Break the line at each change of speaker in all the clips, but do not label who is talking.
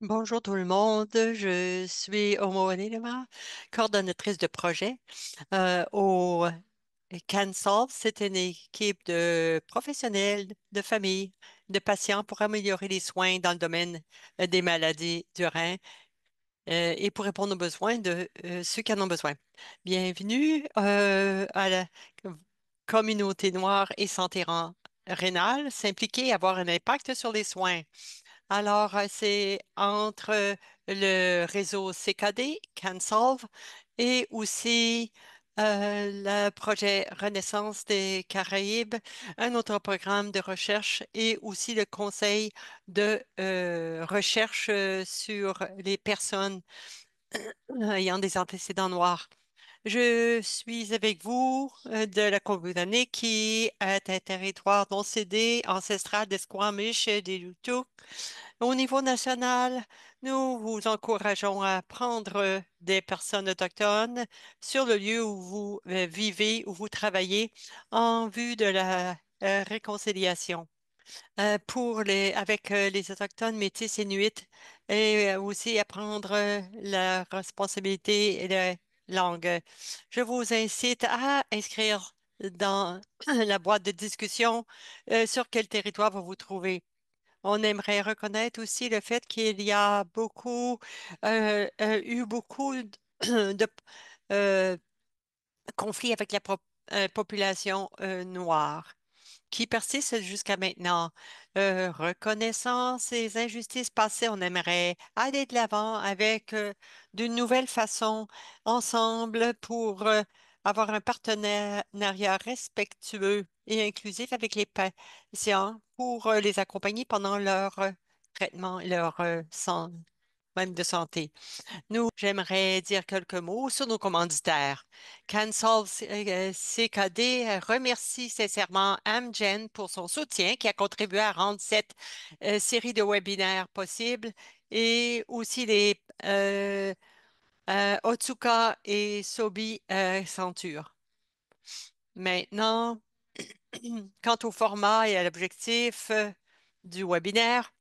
Bonjour tout le monde, je suis Omo Onelema, coordonnatrice de projet au CanSolve. C'est une équipe de professionnels, de familles, de patients pour améliorer les soins dans le domaine des maladies du rein et pour répondre aux besoins de ceux qui en ont besoin. Bienvenue à la communauté noire et santé rénale, s'impliquer et avoir un impact sur les soins. Alors, c'est entre le réseau CKD, CanSolve, et aussi le projet Renaissance des Caraïbes, un autre programme de recherche et aussi le conseil de recherche sur les personnes ayant des antécédents noirs. Je suis avec vous de la Colombie qui est un territoire non cédé ancestral des Squamish et des Sioux. Au niveau national, nous vous encourageons à prendre des personnes autochtones sur le lieu où vous vivez, où vous travaillez, en vue de la réconciliation avec les Autochtones, Métis, Inuits, et aussi à prendre la responsabilité et la langue. Je vous incite à inscrire dans la boîte de discussion sur quel territoire vous vous trouvez. On aimerait reconnaître aussi le fait qu'il y a eu beaucoup de euh, conflits avec la population noire qui persiste jusqu'à maintenant. Reconnaissant ces injustices passées, on aimerait aller de l'avant avec d'une nouvelle façon ensemble pour avoir un partenariat respectueux et inclusif avec les patients pour les accompagner pendant leur traitement, leur même de santé. J'aimerais dire quelques mots sur nos commanditaires. CanSolve CKD remercie sincèrement Amgen pour son soutien qui a contribué à rendre cette série de webinaires possible et aussi les Otsuka et Sobi Centure. Maintenant, quant au format et à l'objectif du webinaire,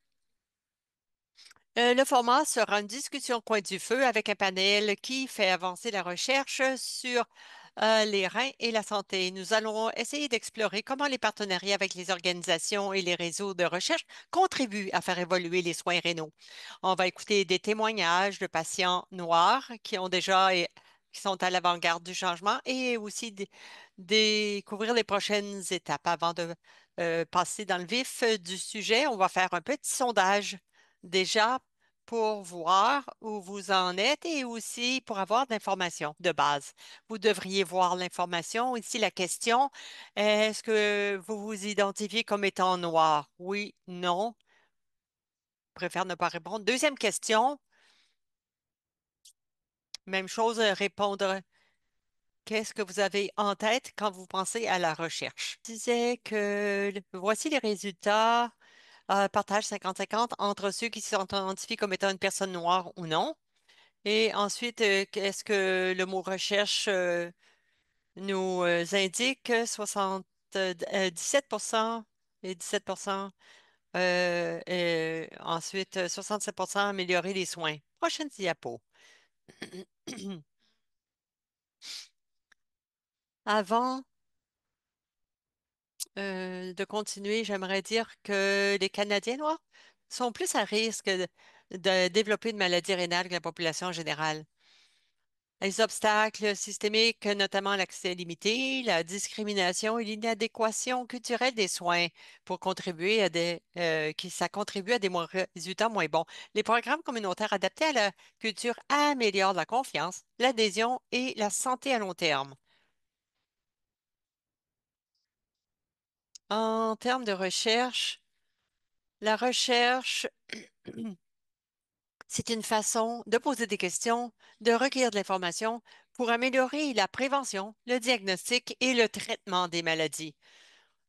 le format sera une discussion coin du feu avec un panel qui fait avancer la recherche sur les reins et la santé. Nous allons essayer d'explorer comment les partenariats avec les organisations et les réseaux de recherche contribuent à faire évoluer les soins rénaux. On va écouter des témoignages de patients noirs qui sont à l'avant-garde du changement et aussi découvrir les prochaines étapes. Avant de passer dans le vif du sujet, on va faire un petit sondage déjà pour voir où vous en êtes et aussi pour avoir de l'information de base. Vous devriez voir l'information. Ici, la question, est-ce que vous vous identifiez comme étant noir? Oui, non. Préfère ne pas répondre. Deuxième question, même chose, répondre. Qu'est-ce que vous avez en tête quand vous pensez à la recherche? Je disais que voici les résultats. Partage 50-50 entre ceux qui s'identifient comme étant une personne noire ou non. Et ensuite, qu'est-ce que le mot recherche nous indique? 17% et 17%. Ensuite, 67% améliorer les soins. Prochaine diapo. Avant de continuer, j'aimerais dire que les Canadiens noirs sont plus à risque de développer une maladie rénale que la population générale. Les obstacles systémiques, notamment l'accès limité, la discrimination et l'inadéquation culturelle des soins pour contribuer à ça contribue à des résultats moins bons. Les programmes communautaires adaptés à la culture améliorent la confiance, l'adhésion et la santé à long terme. En termes de recherche, la recherche, c'est une façon de poser des questions, de recueillir de l'information pour améliorer la prévention, le diagnostic et le traitement des maladies.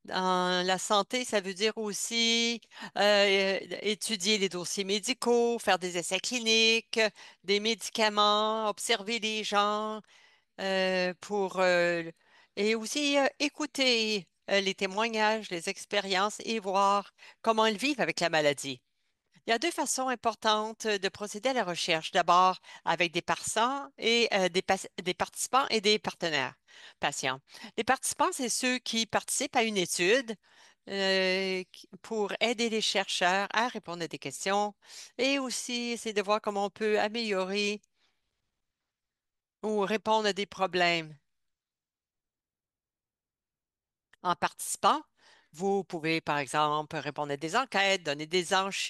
Dans la santé, ça veut dire aussi étudier les dossiers médicaux, faire des essais cliniques, des médicaments, observer les gens et aussi écouter les témoignages, les expériences et voir comment ils vivent avec la maladie. Il y a deux façons importantes de procéder à la recherche. D'abord, avec des patients et des participants et des partenaires patients. Les participants, c'est ceux qui participent à une étude pour aider les chercheurs à répondre à des questions et aussi essayer de voir comment on peut améliorer ou répondre à des problèmes. En participant, vous pouvez, par exemple, répondre à des enquêtes, donner des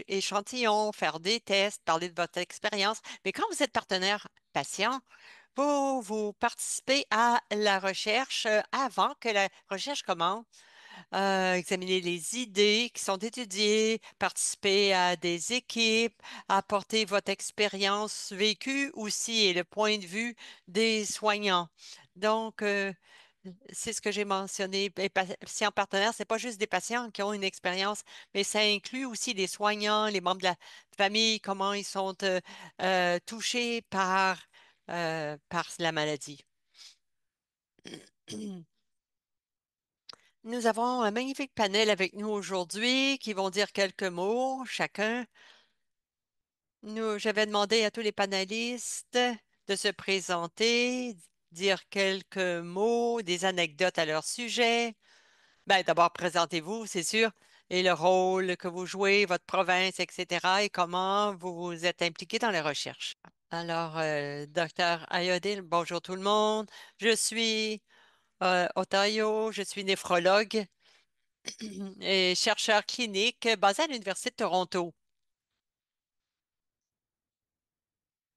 échantillons, faire des tests, parler de votre expérience. Mais quand vous êtes partenaire patient, vous participez à la recherche avant que la recherche commence. Examiner les idées qui sont étudiées, participer à des équipes, apporter votre expérience vécue aussi et le point de vue des soignants. Donc, c'est ce que j'ai mentionné. Les patients partenaires, c'est pas juste des patients qui ont une expérience, mais ça inclut aussi les soignants, les membres de la famille, comment ils sont touchés par la maladie. Nous avons un magnifique panel avec nous aujourd'hui qui vont dire quelques mots chacun. J'avais demandé à tous les panélistes de se présenter, dire quelques mots, des anecdotes à leur sujet. Ben, d'abord, présentez-vous, c'est sûr, et le rôle que vous jouez, votre province, etc., et comment vous vous êtes impliqué dans les recherches. Alors, docteur Ayodele, bonjour tout le monde. Je suis Otayo, je suis néphrologue et chercheur clinique basé à l'Université de Toronto.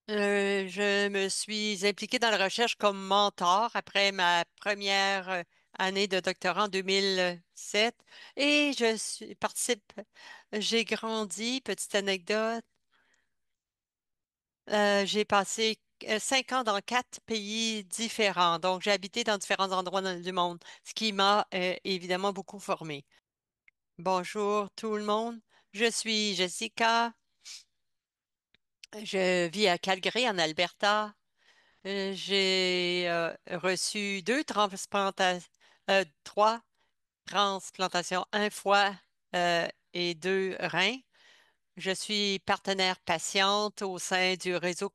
Je me suis impliquée dans la recherche comme mentor après ma première année de doctorat en 2007 et participe. J'ai grandi, petite anecdote, j'ai passé 5 ans dans 4 pays différents, donc j'ai habité dans différents endroits du monde, ce qui m'a évidemment beaucoup formé. Bonjour tout le monde, je suis Jessica, je vis à Calgary en Alberta. J'ai reçu trois transplantations, un foie et 2 reins. Je suis partenaire patiente au sein du réseau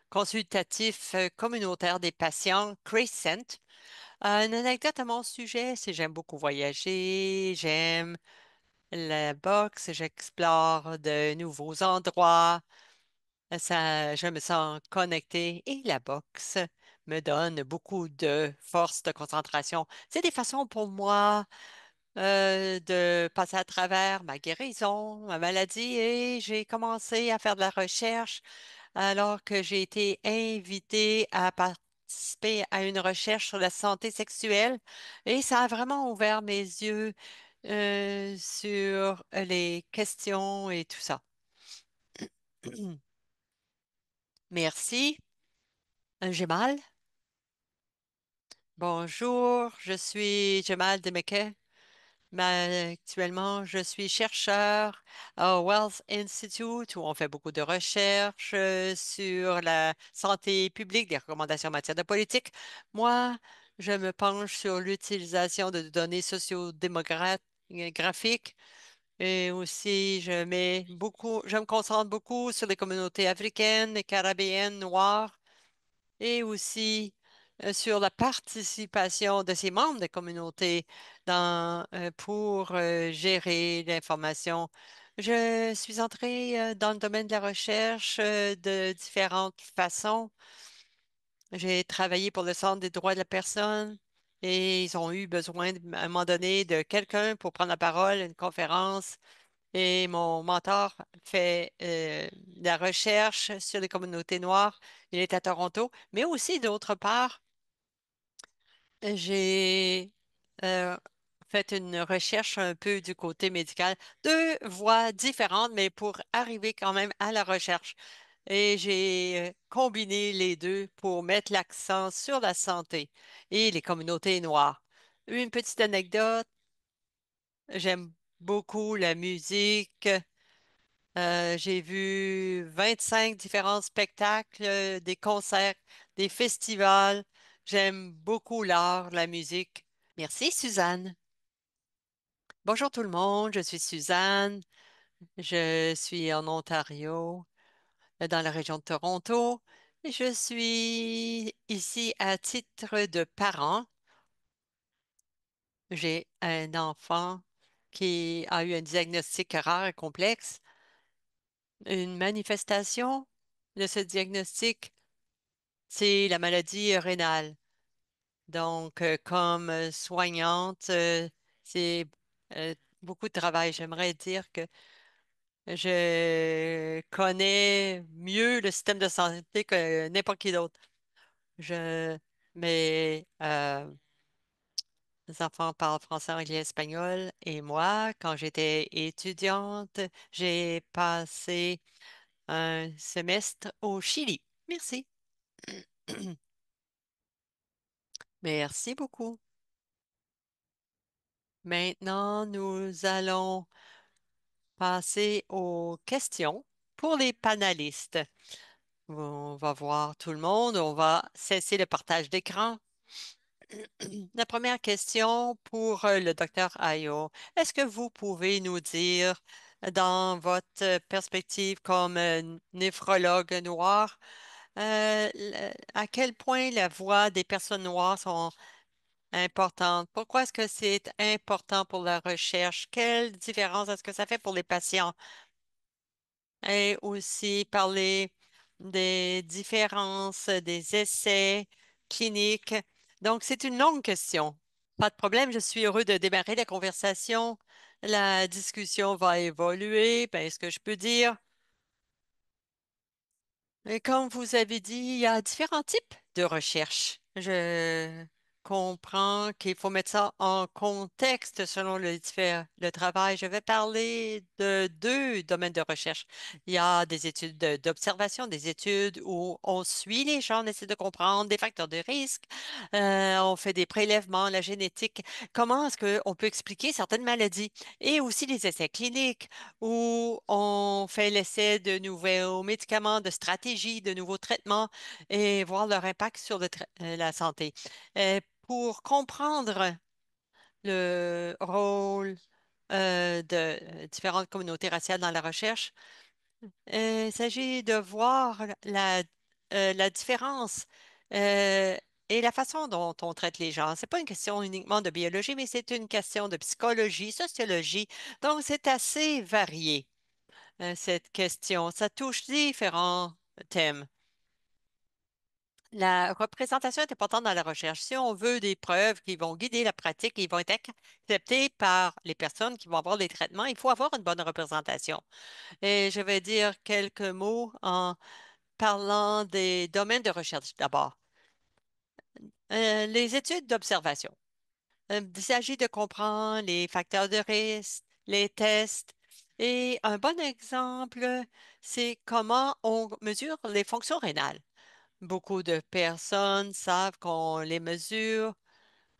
consultatif communautaire des patients, Crescent. Une anecdote à mon sujet, c'est j'aime beaucoup voyager, j'aime la boxe, j'explore de nouveaux endroits. Je me sens connectée et la boxe me donne beaucoup de force de concentration. C'est des façons pour moi de passer à travers ma guérison, ma maladie et j'ai commencé à faire de la recherche alors que j'ai été invitée à participer à une recherche sur la santé sexuelle et ça a vraiment ouvert mes yeux sur les questions et tout ça. Merci. J'ai mal. Bonjour, je suis Jamal Demeke. Actuellement, je suis chercheur au Wells Institute où on fait beaucoup de recherches sur la santé publique, des recommandations en matière de politique. Moi, je me penche sur l'utilisation de données sociodémographiques et aussi je me concentre beaucoup sur les communautés africaines, caribéennes, noires et aussi sur la participation de ces membres des communautés pour gérer l'information. Je suis entrée dans le domaine de la recherche de différentes façons. J'ai travaillé pour le Centre des droits de la personne et ils ont eu besoin à un moment donné de quelqu'un pour prendre la parole à une conférence. Et mon mentor fait de la recherche sur les communautés noires. Il est à Toronto, mais aussi d'autre part, j'ai euh, fait une recherche un peu du côté médical, deux voies différentes, mais pour arriver quand même à la recherche. Et j'ai combiné les deux pour mettre l'accent sur la santé et les communautés noires. Une petite anecdote, j'aime beaucoup la musique. J'ai vu 25 différents spectacles, des concerts, des festivals. J'aime beaucoup l'art, la musique. Merci, Suzanne. Bonjour tout le monde, je suis Suzanne. Je suis en Ontario, dans la région de Toronto. Je suis ici à titre de parent. J'ai un enfant qui a eu un diagnostic rare et complexe, une manifestation de ce diagnostic, c'est la maladie rénale. Donc, comme soignante, c'est euh, beaucoup de travail. J'aimerais dire que je connais mieux le système de santé que n'importe qui d'autre. Je, mes enfants parlent français, anglais, espagnol. Et moi, quand j'étais étudiante, j'ai passé un semestre au Chili. Merci. Merci beaucoup. Maintenant, nous allons passer aux questions pour les panélistes. On va voir tout le monde. On va cesser le partage d'écran. La première question pour le docteur Ayo. Est-ce que vous pouvez nous dire, dans votre perspective comme néphrologue noir, à quel point la voix des personnes noires sont importantes? Pourquoi est-ce que c'est important pour la recherche? Quelle différence est-ce que ça fait pour les patients? Et aussi parler des différences des essais cliniques. Donc, c'est une longue question. Pas de problème, je suis heureux de démarrer la conversation. La discussion va évoluer. Ben, ce que je peux dire, et comme vous avez dit, il y a différents types de recherche. Je comprends qu'il faut mettre ça en contexte selon le travail. Je vais parler de deux domaines de recherche. Il y a des études d'observation, des études où on suit les gens, on essaie de comprendre des facteurs de risque, on fait des prélèvements, la génétique. Comment est-ce qu'on peut expliquer certaines maladies? Et aussi les essais cliniques où on fait l'essai de nouveaux médicaments, de stratégies, de nouveaux traitements et voir leur impact sur la santé. Pour comprendre le rôle de différentes communautés raciales dans la recherche, il s'agit de voir la différence euh, et la façon dont on traite les gens. C'est pas une question uniquement de biologie, mais c'est une question de psychologie, sociologie. Donc, c'est assez varié cette question. Ça touche différents thèmes. La représentation est importante dans la recherche. Si on veut des preuves qui vont guider la pratique, qui vont être acceptées par les personnes qui vont avoir les traitements, il faut avoir une bonne représentation. Et je vais dire quelques mots en parlant des domaines de recherche d'abord. Les études d'observation. Il s'agit de comprendre les facteurs de risque, les tests. Et un bon exemple, c'est comment on mesure les fonctions rénales. Beaucoup de personnes savent qu'on les mesure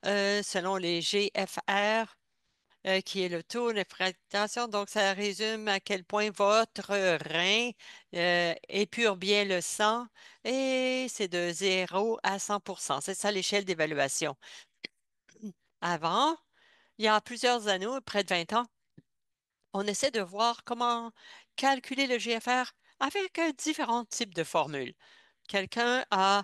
selon les GFR, qui est le taux de fractation. Donc, ça résume à quel point votre rein épure bien le sang et c'est de 0 à 100%. C'est ça l'échelle d'évaluation. Avant, il y a plusieurs années, près de 20 ans, on essaie de voir comment calculer le GFR avec différents types de formules. Quelqu'un a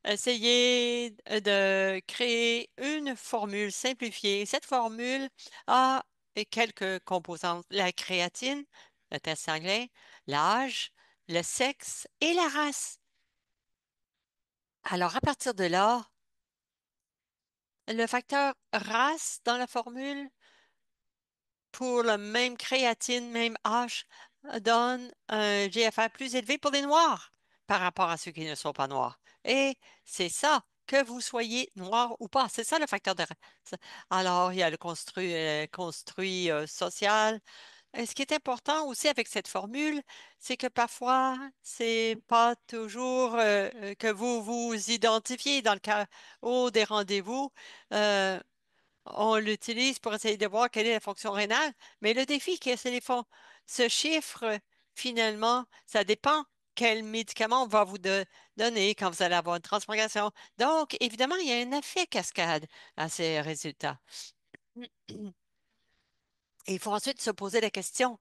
essayé de créer une formule simplifiée. Cette formule a quelques composantes. La créatine, le test sanguin, l'âge, le sexe et la race. Alors, à partir de là, le facteur race dans la formule pour le même créatine, même H, donne un GFR plus élevé pour les noirs par rapport à ceux qui ne sont pas noirs. Et c'est ça, que vous soyez noir ou pas. C'est ça le facteur de race. Alors, il y a le construit social. Et ce qui est important aussi avec cette formule, c'est que parfois, c'est pas toujours que vous vous identifiez dans le cas des rendez-vous. euh, on l'utilise pour essayer de voir quelle est la fonction rénale, mais le défi, c'est ce chiffre, finalement, ça dépend quel médicament on va vous donner quand vous allez avoir une transplantation. Donc, évidemment, il y a un effet cascade à ces résultats. Et il faut ensuite se poser la question.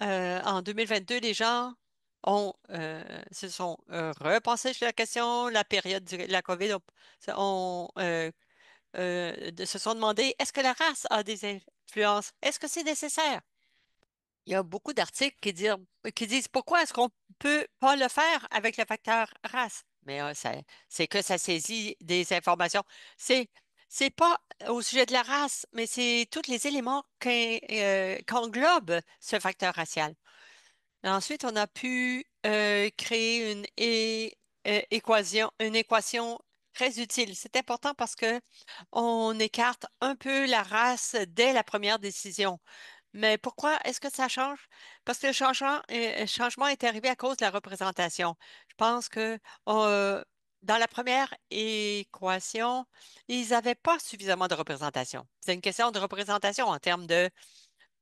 en 2022, les gens se sont repensés sur la question, la période de la COVID, se sont demandé, est-ce que la race a des influences? Est-ce que c'est nécessaire? Il y a beaucoup d'articles qui disent pourquoi est-ce qu'on peut pas le faire avec le facteur race? Mais c'est que ça saisit des informations. C'est, c'est pas au sujet de la race, mais c'est tous les éléments qu'englobe ce facteur racial. Ensuite, on a pu créer une équation très utile. C'est important parce que on écarte un peu la race dès la première décision. Mais pourquoi est-ce que ça change? Parce que le changement est arrivé à cause de la représentation. Je pense que dans la première équation, ils n'avaient pas suffisamment de représentation. C'est une question de représentation en termes de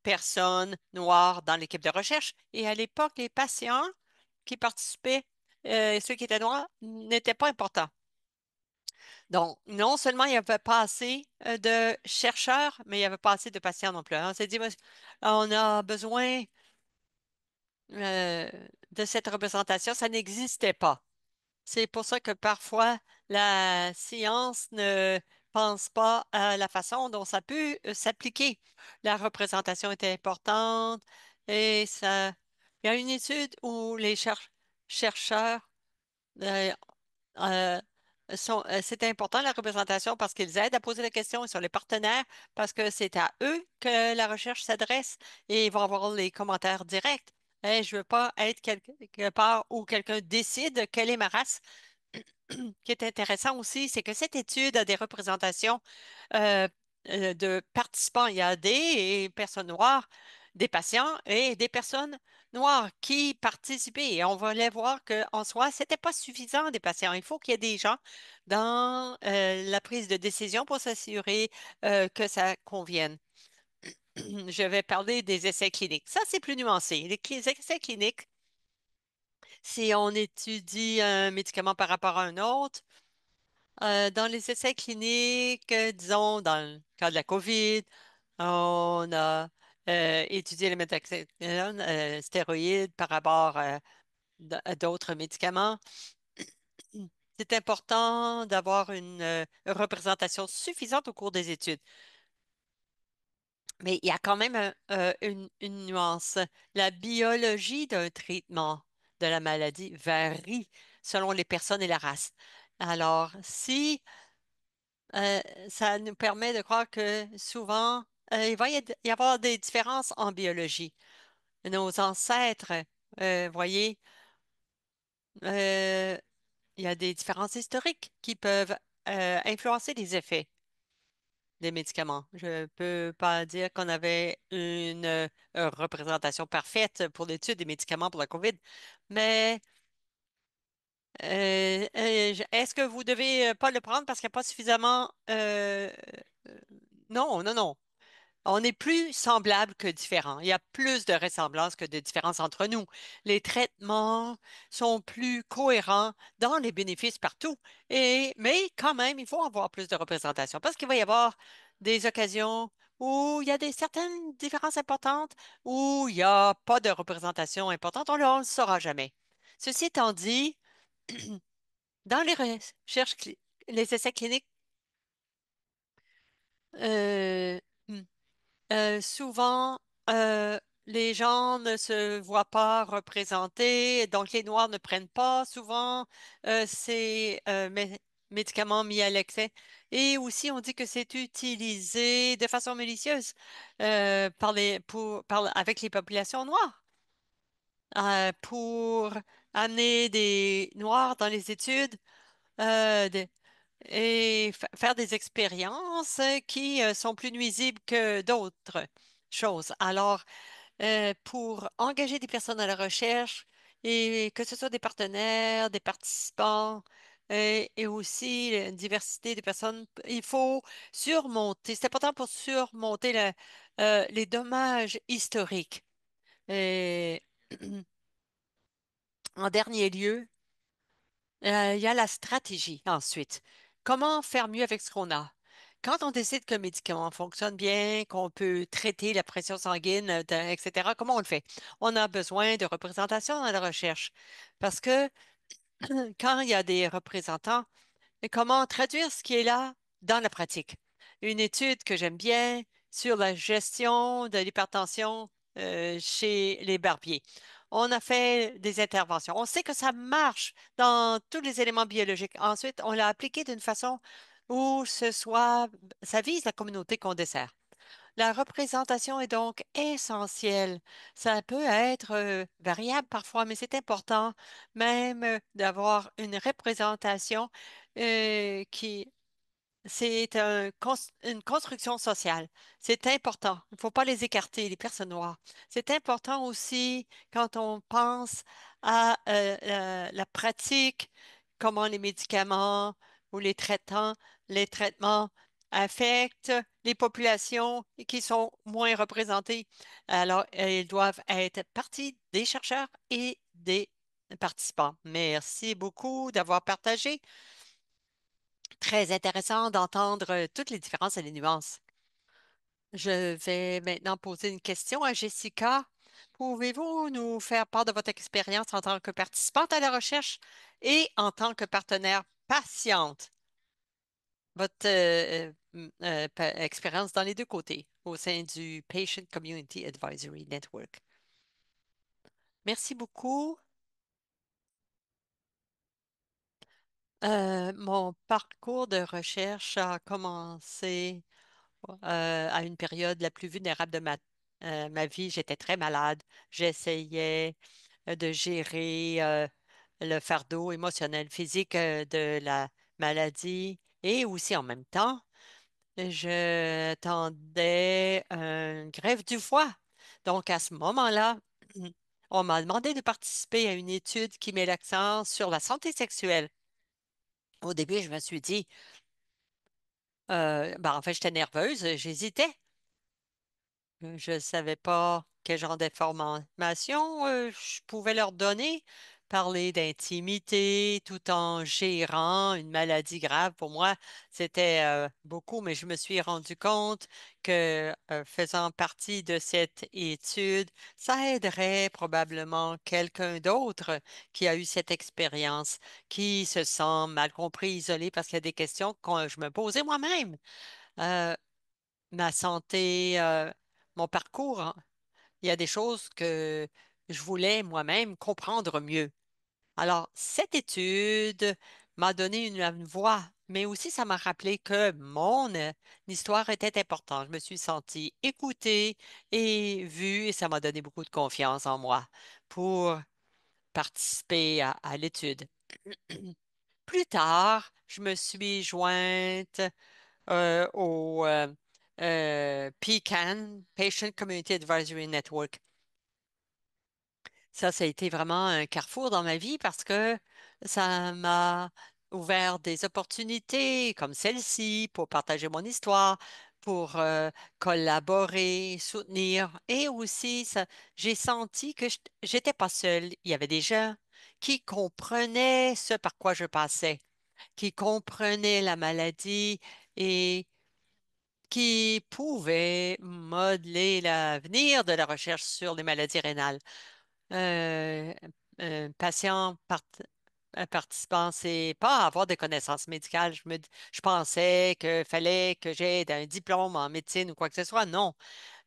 personnes noires dans l'équipe de recherche. Et à l'époque, les patients qui participaient, ceux qui étaient noirs, n'étaient pas importants. Donc, non seulement il n'y avait pas assez de chercheurs, mais il n'y avait pas assez de patients non plus. Alors, on s'est dit, on a besoin euh, de cette représentation. Ça n'existait pas. C'est pour ça que parfois, la science ne pense pas à la façon dont ça peut s'appliquer. La représentation était importante et ça. Il y a une étude où les chercheurs euh, euh, c'est important la représentation parce qu'ils aident à poser la question. Ils sont les partenaires parce que c'est à eux que la recherche s'adresse et ils vont avoir les commentaires directs. Hey, je veux pas être quelque part où quelqu'un décide quelle est ma race. Qui est intéressant aussi, c'est que cette étude a des représentations euh, de participants. Il y a des personnes noires, des patients et des personnes noires qui participaient. Et on voulait voir qu'en soi, c'était pas suffisant des patients. Il faut qu'il y ait des gens dans la prise de décision pour s'assurer que ça convienne. Je vais parler des essais cliniques. Ça, c'est plus nuancé. Essais cliniques, si on étudie un médicament par rapport à un autre, dans les essais cliniques, disons, dans le cas de la COVID, on a étudié les méthaxétone, stéroïdes par rapport à d'autres médicaments. C'est important d'avoir une représentation suffisante au cours des études. Mais il y a quand même une nuance. La biologie d'un traitement de la maladie varie selon les personnes et la race. Alors, si Euh, ça nous permet de croire que souvent, il va y avoir des différences en biologie. Nos ancêtres, voyez, euh, il y a des différences historiques qui peuvent influencer les effets des médicaments. Je ne peux pas dire qu'on avait une représentation parfaite pour l'étude des médicaments pour la COVID, mais est-ce que vous devez pas le prendre parce qu'il n'y a pas suffisamment... euh, non, non, non. On est plus semblable que différent. Il y a plus de ressemblances que de différences entre nous. Les traitements sont plus cohérents dans les bénéfices partout. Mais quand même, il faut avoir plus de représentation parce qu'il va y avoir des occasions où il y a certaines différences importantes, où il n'y a pas de représentation importante. On ne le saura jamais. Ceci étant dit, dans les recherches, les essais cliniques, euh, hmm, souvent, euh, les gens ne se voient pas représentés, donc les Noirs ne prennent pas souvent ces médicaments mis à l'excès. Et aussi, on dit que c'est utilisé de façon malicieuse avec les populations noires pour amener des Noirs dans les études. euh, de- et faire des expériences qui sont plus nuisibles que d'autres choses. Alors, pour engager des personnes à la recherche et que ce soit des partenaires, des participants et aussi une diversité de personnes, il faut surmonter, c'est important pour surmonter les dommages historiques. Et, en dernier lieu, il y a la stratégie ensuite. Comment faire mieux avec ce qu'on a? Quand on décide qu'un médicament fonctionne bien, qu'on peut traiter la pression sanguine, etc., comment on le fait? On a besoin de représentation dans la recherche parce que quand il y a des représentants, comment traduire ce qui est là dans la pratique? Une étude que j'aime bien sur la gestion de l'hypertension chez les barbiers. On a fait des interventions. On sait que ça marche dans tous les éléments biologiques. Ensuite, on l'a appliqué d'une façon où ça vise la communauté qu'on dessert. La représentation est donc essentielle. Ça peut être variable parfois, mais c'est important même d'avoir une représentation qui une construction sociale. C'est important. Il ne faut pas les écarter, les personnes noires. C'est important aussi quand on pense à la pratique, comment les médicaments ou les traitements affectent les populations qui sont moins représentées. Alors, ils doivent être partie des chercheurs et des participants. Merci beaucoup d'avoir partagé. Très intéressant d'entendre toutes les différences et les nuances. Je vais maintenant poser une question à Jessica. Pouvez-vous nous faire part de votre expérience en tant que participante à la recherche et en tant que partenaire patiente? Votre expérience dans les deux côtés au sein du Patient Community Advisory Network. Merci beaucoup. Mon parcours de recherche a commencé à une période la plus vulnérable de ma vie. J'étais très malade. J'essayais de gérer le fardeau émotionnel, physique de la maladie et aussi en même temps, je tendais une greffe du foie. Donc à ce moment-là, on m'a demandé de participer à une étude qui met l'accent sur la santé sexuelle. Au début, je me suis dit, ben, en fait, j'étais nerveuse, j'hésitais. Je ne savais pas quel genre d'informations je pouvais leur donner. Parler d'intimité tout en gérant une maladie grave, pour moi, c'était beaucoup, mais je me suis rendu compte que faisant partie de cette étude, ça aiderait probablement quelqu'un d'autre qui a eu cette expérience, qui se sent mal compris, isolé, parce qu'il y a des questions que je me posais moi-même. Euh, Ma santé, mon parcours, hein. Il y a des choses que je voulais moi-même comprendre mieux. Alors, cette étude m'a donné une voix, mais aussi ça m'a rappelé que mon histoire était importante. Je me suis sentie écoutée et vue et ça m'a donné beaucoup de confiance en moi pour participer à l'étude. Plus tard, je me suis jointe au PCAN, Patient Community Advisory Network. Ça a été vraiment un carrefour dans ma vie parce que ça m'a ouvert des opportunités comme celle-ci pour partager mon histoire, pour collaborer, soutenir. Et aussi, j'ai senti que j'étais pas seule. Il y avait des gens qui comprenaient ce par quoi je passais, qui comprenaient la maladie et qui pouvaient modeler l'avenir de la recherche sur les maladies rénales. Euh, un patient un participant, c'est pas avoir des connaissances médicales. Je pensais qu'il fallait que j'aie un diplôme en médecine ou quoi que ce soit. Non.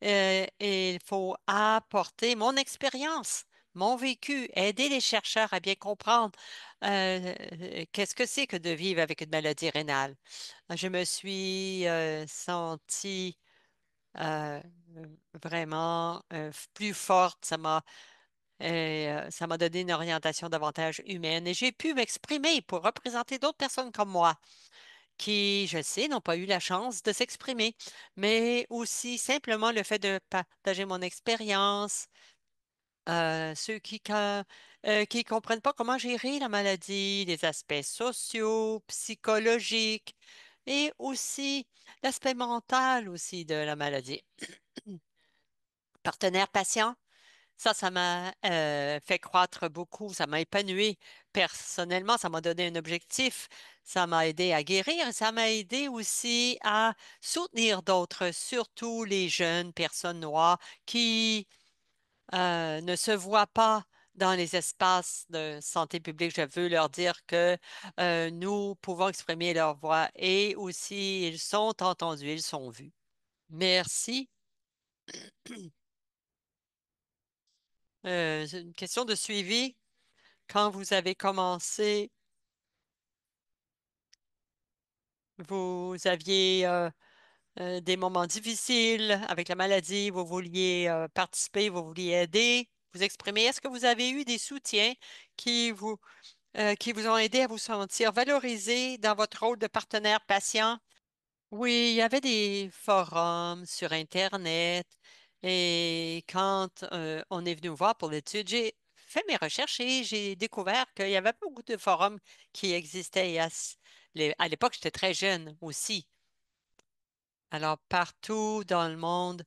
Il faut apporter mon expérience, mon vécu, aider les chercheurs à bien comprendre qu'est-ce que c'est que de vivre avec une maladie rénale. Je me suis sentie euh, vraiment plus forte. Ça m'a donné une orientation davantage humaine et j'ai pu m'exprimer pour représenter d'autres personnes comme moi qui, je sais, n'ont pas eu la chance de s'exprimer, mais aussi simplement le fait de partager mon expérience, ceux qui comprennent pas comment gérer la maladie, les aspects sociaux, psychologiques et aussi l'aspect mental aussi de la maladie. Partenaire patient. Ça m'a fait croître beaucoup, ça m'a épanoui personnellement, ça m'a donné un objectif, Ça m'a aidé à guérir et ça m'a aidé aussi à soutenir d'autres, surtout les jeunes personnes noires qui ne se voient pas dans les espaces de santé publique. Je veux leur dire que nous pouvons exprimer leur voix et aussi ils sont entendus, ils sont vus. Merci. C'est une question de suivi. Quand vous avez commencé, vous aviez des moments difficiles avec la maladie, vous vouliez participer, vous vouliez aider, vous exprimer. Est-ce que vous avez eu des soutiens qui vous ont aidé à vous sentir valorisé dans votre rôle de partenaire patient? Oui, il y avait des forums sur Internet et quand on est venu me voir pour l'étude, j'ai fait mes recherches et j'ai découvert qu'il y avait pas beaucoup de forums qui existaient. À l'époque, j'étais très jeune aussi. Alors, partout dans le monde,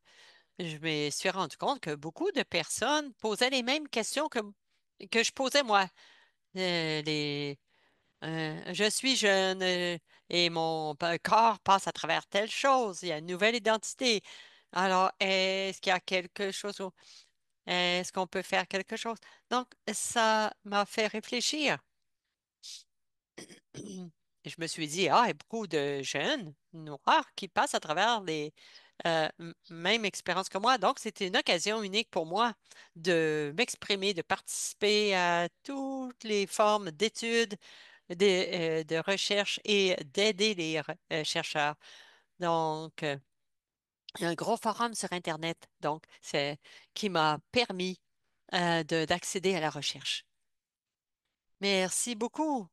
je me suis rendu compte que beaucoup de personnes posaient les mêmes questions que je posais moi. Les je suis jeune et mon corps passe à travers telle chose. Il y a une nouvelle identité. Alors, est-ce qu'il y a quelque chose? Est-ce qu'on peut faire quelque chose? Donc, ça m'a fait réfléchir. Je me suis dit, ah, il y a beaucoup de jeunes noirs qui passent à travers les mêmes expériences que moi. Donc, c'était une occasion unique pour moi de m'exprimer, de participer à toutes les formes d'études, de recherche et d'aider les chercheurs. Donc, il y a un gros forum sur Internet, donc, qui m'a permis d'accéder à la recherche. Merci beaucoup.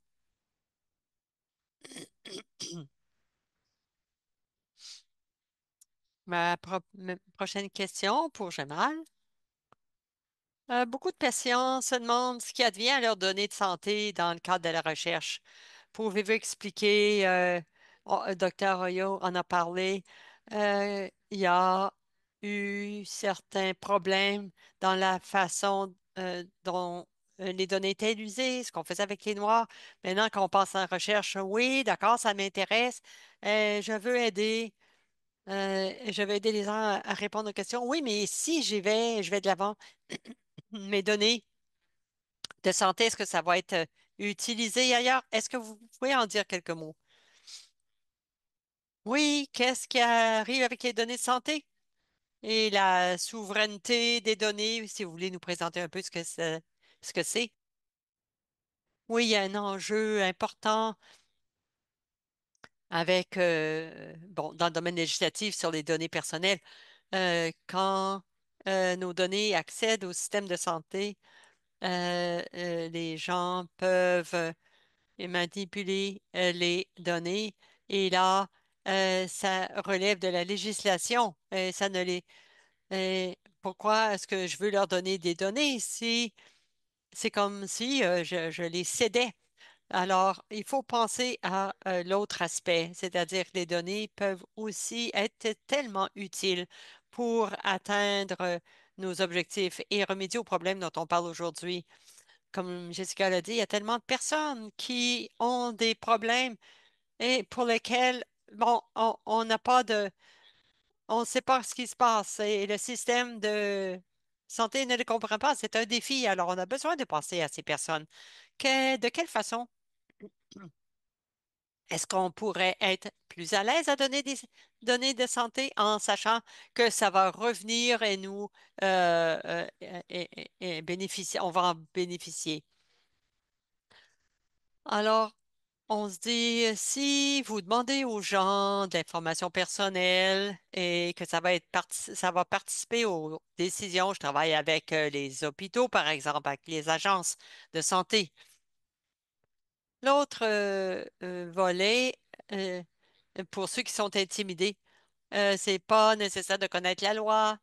Ma prochaine question pour Jamal. Beaucoup de patients se demandent ce qui advient à leurs données de santé dans le cadre de la recherche. Pouvez-vous expliquer, Dr. Oyo en a parlé, il y a eu certains problèmes dans la façon dont les données étaient usées, ce qu'on faisait avec les Noirs. Maintenant, quand on passe en recherche, oui, d'accord, ça m'intéresse. Je veux aider. Je vais aider les gens à répondre aux questions. Oui, mais si je vais de l'avant, mes données de santé, est-ce que ça va être utilisé ailleurs? Est-ce que vous pouvez en dire quelques mots? Oui, qu'est-ce qui arrive avec les données de santé et la souveraineté des données, si vous voulez nous présenter un peu ce que c'est. Oui, il y a un enjeu important avec, bon, dans le domaine législatif sur les données personnelles. Quand nos données accèdent au système de santé, les gens peuvent manipuler les données et là, ça relève de la législation. Ça ne les pourquoi est-ce que je veux leur donner des données si c'est comme si je les cédais? Alors, il faut penser à l'autre aspect, c'est-à-dire que les données peuvent aussi être tellement utiles pour atteindre nos objectifs et remédier aux problèmes dont on parle aujourd'hui. Comme Jessica l'a dit, il y a tellement de personnes qui ont des problèmes et pour lesquels, bon, on n'a pas de on ne sait pas ce qui se passe et le système de santé ne le comprend pas. C'est un défi. Alors, on a besoin de penser à ces personnes. De quelle façon est-ce qu'on pourrait être plus à l'aise à donner des données de santé en sachant que ça va revenir et nous et bénéficier, on va en bénéficier. Alors, on se dit, si vous demandez aux gens de l'information personnelle et que ça va participer aux décisions, je travaille avec les hôpitaux, par exemple, avec les agences de santé. L'autre volet, euh, pour ceux qui sont intimidés, c'est pas nécessaire de connaître la loi,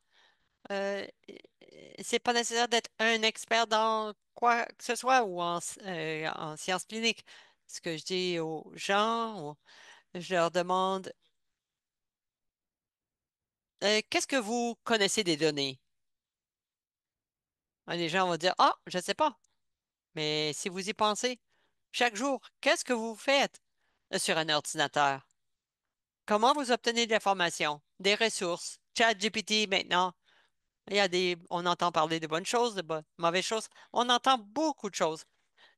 euh, c'est pas nécessaire d'être un expert dans quoi que ce soit ou en sciences cliniques. Ce que je dis aux gens, je leur demande, qu'est-ce que vous connaissez des données? Les gens vont dire, ah, je ne sais pas. Mais si vous y pensez, chaque jour, qu'est-ce que vous faites? sur un ordinateur. Comment vous obtenez de l'information? Des ressources. ChatGPT maintenant. On entend parler de bonnes choses, de mauvaises choses. On entend beaucoup de choses.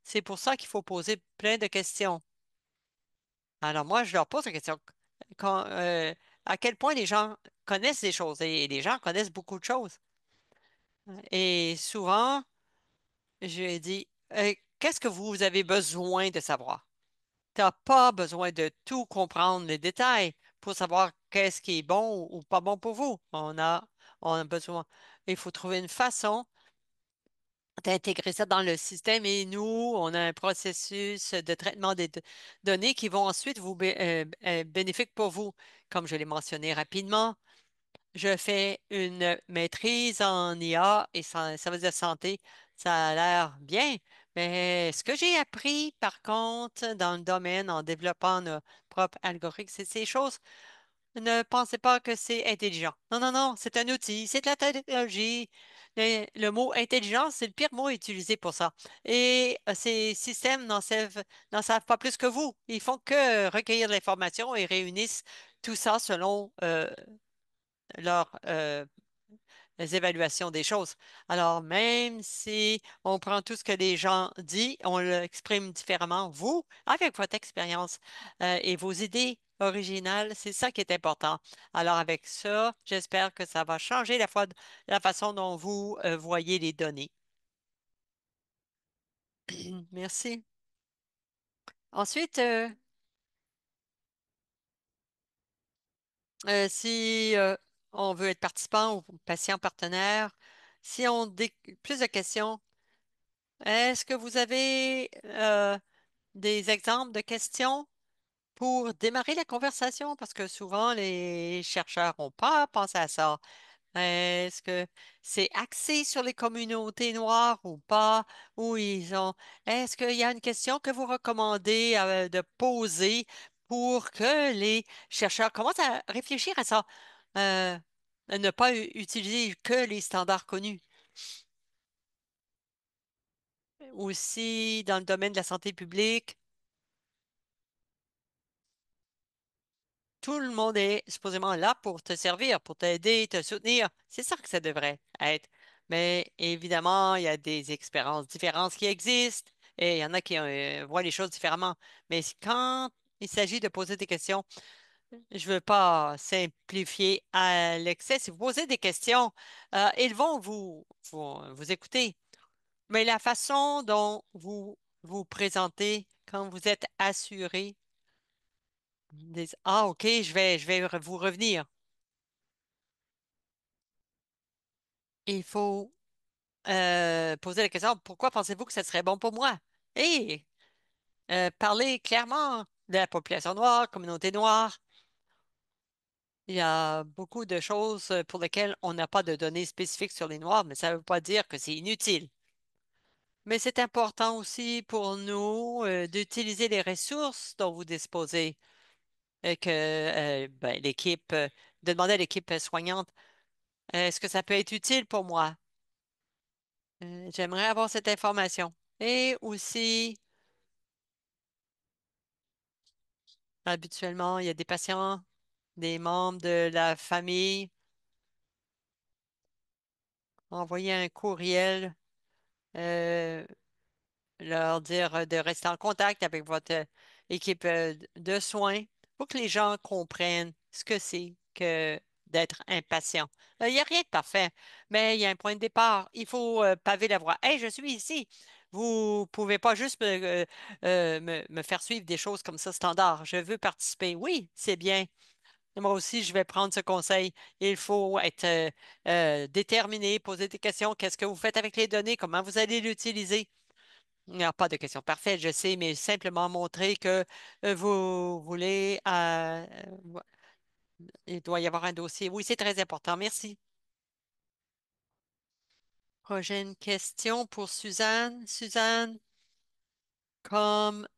C'est pour ça qu'il faut poser plein de questions. Alors moi, je leur pose la question. Quand- euh, à quel point les gens connaissent des choses? Et les gens connaissent beaucoup de choses. Et souvent, je dis, qu'est-ce que vous avez besoin de savoir? Tu n'as pas besoin de tout comprendre les détails pour savoir qu'est-ce qui est bon ou pas bon pour vous. On a besoin. Il faut trouver une façon d'intégrer ça dans le système et nous, on a un processus de traitement des données qui vont ensuite bénéfiques pour vous. Comme je l'ai mentionné rapidement, je fais une maîtrise en IA et service de santé. Ça a l'air bien, mais ce que j'ai appris, par contre, dans le domaine en développant nos propres algorithmes, c'est ces choses. Ne pensez pas que c'est intelligent. Non, non, non, c'est un outil, c'est de la technologie. Le mot intelligence, c'est le pire mot utilisé pour ça. Et ces systèmes n'en savent pas plus que vous. Ils font que recueillir de l'information et réunissent tout ça selon leur les évaluations des choses. Alors, même si on prend tout ce que les gens disent, on l'exprime différemment, vous, avec votre expérience et vos idées originales, c'est ça qui est important. Alors, avec ça, j'espère que ça va changer la façon dont vous voyez les données. Merci. Ensuite, si on veut être participant ou patient partenaire, si on plus de questions, est-ce que vous avez des exemples de questions pour démarrer la conversation? Parce que souvent, les chercheurs n'ont pas pensé à ça. Est-ce que c'est axé sur les communautés noires ou pas? Ou ils ont. Est-ce qu'il y a une question que vous recommandez de poser pour que les chercheurs commencent à réfléchir à ça? Euh, ne pas utiliser que les standards connus. Aussi, dans le domaine de la santé publique, tout le monde est supposément là pour te servir, pour t'aider, te soutenir. C'est ça que ça devrait être. Mais évidemment, il y a des expériences différentes qui existent et il y en a qui voient les choses différemment. Mais quand il s'agit de poser des questions, je ne veux pas simplifier à l'excès. Si vous posez des questions, ils vont vous écouter. Mais la façon dont vous vous présentez quand vous êtes assuré, ah, OK, je vais vous revenir. Il faut poser la question, pourquoi pensez-vous que ce serait bon pour moi? Et parler clairement de la population noire, communauté noire. Il y a beaucoup de choses pour lesquelles on n'a pas de données spécifiques sur les Noirs, mais ça ne veut pas dire que c'est inutile. Mais c'est important aussi pour nous d'utiliser les ressources dont vous disposez et que ben, de demander à l'équipe soignante, est-ce que ça peut être utile pour moi? J'aimerais avoir cette information. Et aussi, habituellement, il y a des patients, des membres de la famille, envoyer un courriel, euh, leur dire de rester en contact avec votre équipe de soins pour que les gens comprennent ce que c'est que d'être impatient. Il n'y a rien de parfait, mais il y a un point de départ. Il faut paver la voie. Hey, je suis ici. Vous pouvez pas juste me faire suivre des choses comme ça standard. Je veux participer. Oui, c'est bien. Moi aussi, je vais prendre ce conseil. Il faut être déterminé, poser des questions. Qu'est-ce que vous faites avec les données? Comment vous allez l'utiliser? Il n'y a pas de question parfaite, je sais, mais simplement montrer que vous voulez, il doit y avoir un dossier. Oui, c'est très important. Merci. Prochaine question pour Suzanne. Suzanne, comme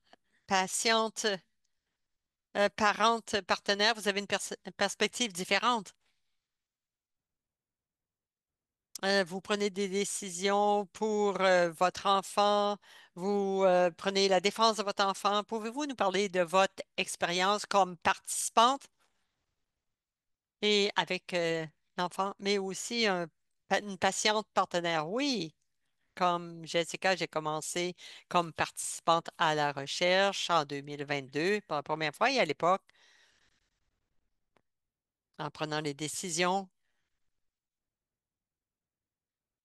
patiente, parente, partenaire, vous avez une perspective différente. Vous prenez des décisions pour votre enfant, vous prenez la défense de votre enfant. Pouvez-vous nous parler de votre expérience comme participante et avec l'enfant, mais aussi une patiente partenaire? Oui, comme Jessica, j'ai commencé comme participante à la recherche en 2022 pour la première fois et à l'époque, en prenant les décisions,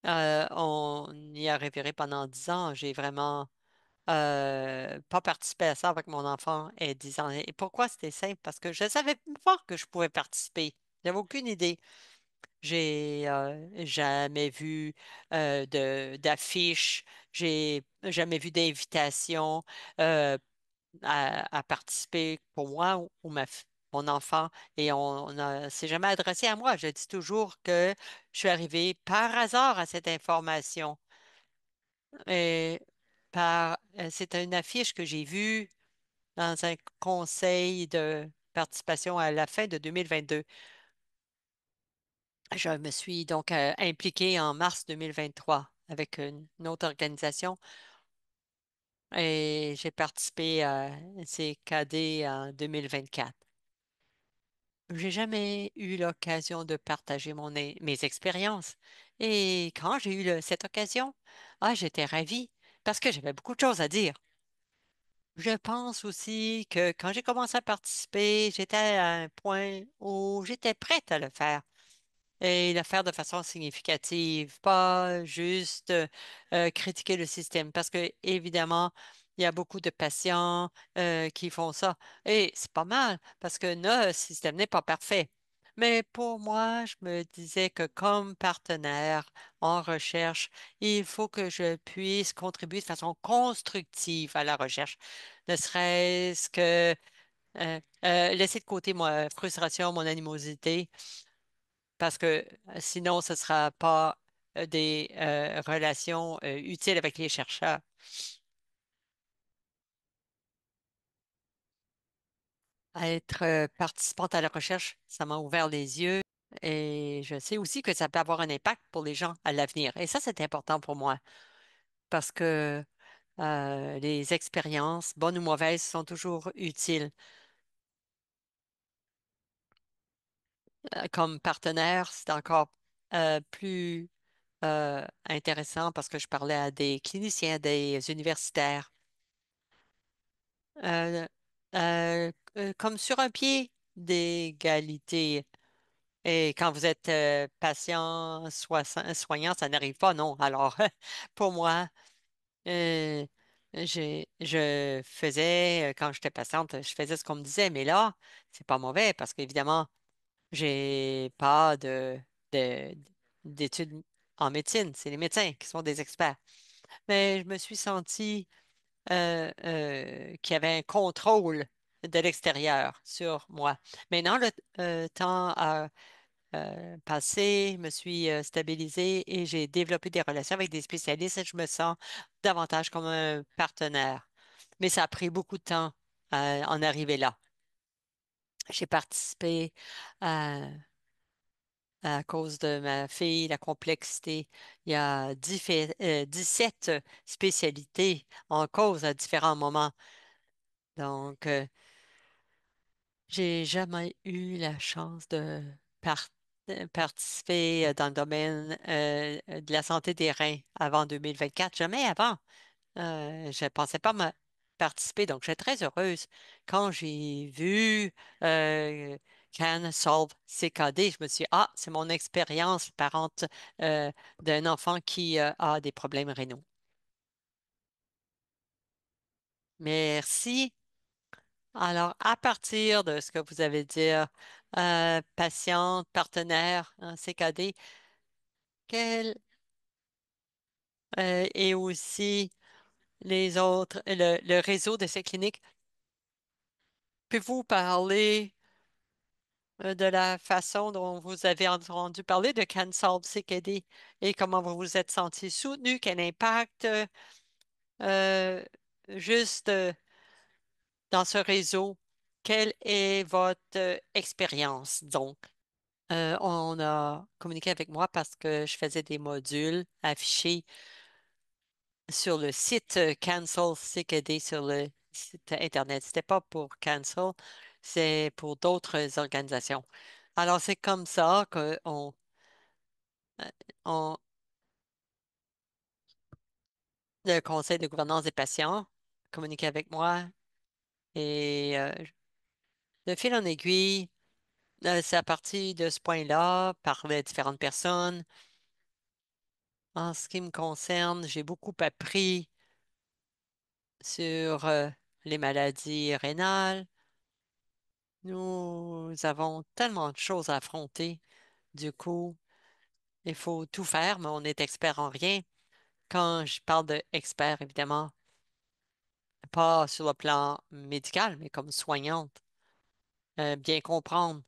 on y a référé pendant 10 ans. J'ai vraiment pas participer à ça avec mon enfant et 10 ans. Et pourquoi c'était simple? Parce que je ne savais pas que je pouvais participer. J'avais aucune idée. J'ai jamais vu d'affiches, j'ai jamais vu d'invitation à participer pour moi ou mon enfant. Et s'est jamais adressé à moi. Je dis toujours que je suis arrivée par hasard à cette information. Et c'est une affiche que j'ai vue dans un conseil de participation à la fin de 2022. Je me suis donc impliquée en mars 2023 avec une autre organisation et j'ai participé à CKD en 2024. J'ai jamais eu l'occasion de partager mes expériences. Et quand j'ai eu cette occasion, j'étais ravie parce que j'avais beaucoup de choses à dire. Je pense aussi que quand j'ai commencé à participer, j'étais à un point où j'étais prête à le faire et le faire de façon significative, pas juste critiquer le système, parce que évidemment, il y a beaucoup de patients qui font ça et c'est pas mal parce que notre système n'est pas parfait. Mais pour moi, je me disais que comme partenaire en recherche, il faut que je puisse contribuer de façon constructive à la recherche, ne serait-ce que laisser de côté ma frustration, mon animosité parce que sinon, ce ne sera pas des relations utiles avec les chercheurs. À être participante à la recherche, ça m'a ouvert les yeux et je sais aussi que ça peut avoir un impact pour les gens à l'avenir. Et ça, c'est important pour moi parce que les expériences, bonnes ou mauvaises, sont toujours utiles. Comme partenaire, c'est encore plus intéressant parce que je parlais à des cliniciens, des universitaires euh, comme sur un pied d'égalité. Et quand vous êtes patient, soignant, ça n'arrive pas, non. Alors, pour moi, euh, je faisais, quand j'étais patiente, je faisais ce qu'on me disait, mais là, c'est pas mauvais parce qu'évidemment, j'ai pas de- d'études en médecine. C'est les médecins qui sont des experts. Mais je me suis sentie qui avait un contrôle de l'extérieur sur moi. Maintenant, le temps a passé, je me suis stabilisée et j'ai développé des relations avec des spécialistes et je me sens davantage comme un partenaire. Mais ça a pris beaucoup de temps à en arriver là. J'ai participé à cause de ma fille, la complexité. Il y a 17 spécialités en cause à différents moments. Donc, j'ai jamais eu la chance de participer dans le domaine de la santé des reins avant 2024. Jamais avant. Je ne pensais pas participer, donc j'étais très heureuse. Quand j'ai vu euh, Can Solve CKD, je me suis dit, c'est mon expérience parente euh, d'un enfant qui a des problèmes rénaux. Merci. Alors, à partir de ce que vous avez dit, patiente, partenaire, hein, CKD, quel, et aussi les autres, le réseau de ces cliniques, pouvez-vous parler de la façon dont vous avez entendu parler de CanSolve CKD et comment vous vous êtes senti soutenu, quel impact euh, juste dans ce réseau, quelle est votre expérience, donc? On a communiqué avec moi parce que je faisais des modules affichés sur le site Cancel CKD sur le site Internet. C'était pas pour Cancel, c'est pour d'autres organisations. Alors, c'est comme ça que on- le conseil de gouvernance des patients communiquait avec moi et de fil en aiguille, c'est à partir de ce point-là, par les différentes personnes. En ce qui me concerne, j'ai beaucoup appris sur les maladies rénales. Nous avons tellement de choses à affronter. Du coup, il faut tout faire, mais on est expert en rien. Quand je parle d'expert, évidemment, pas sur le plan médical, mais comme soignante, bien comprendre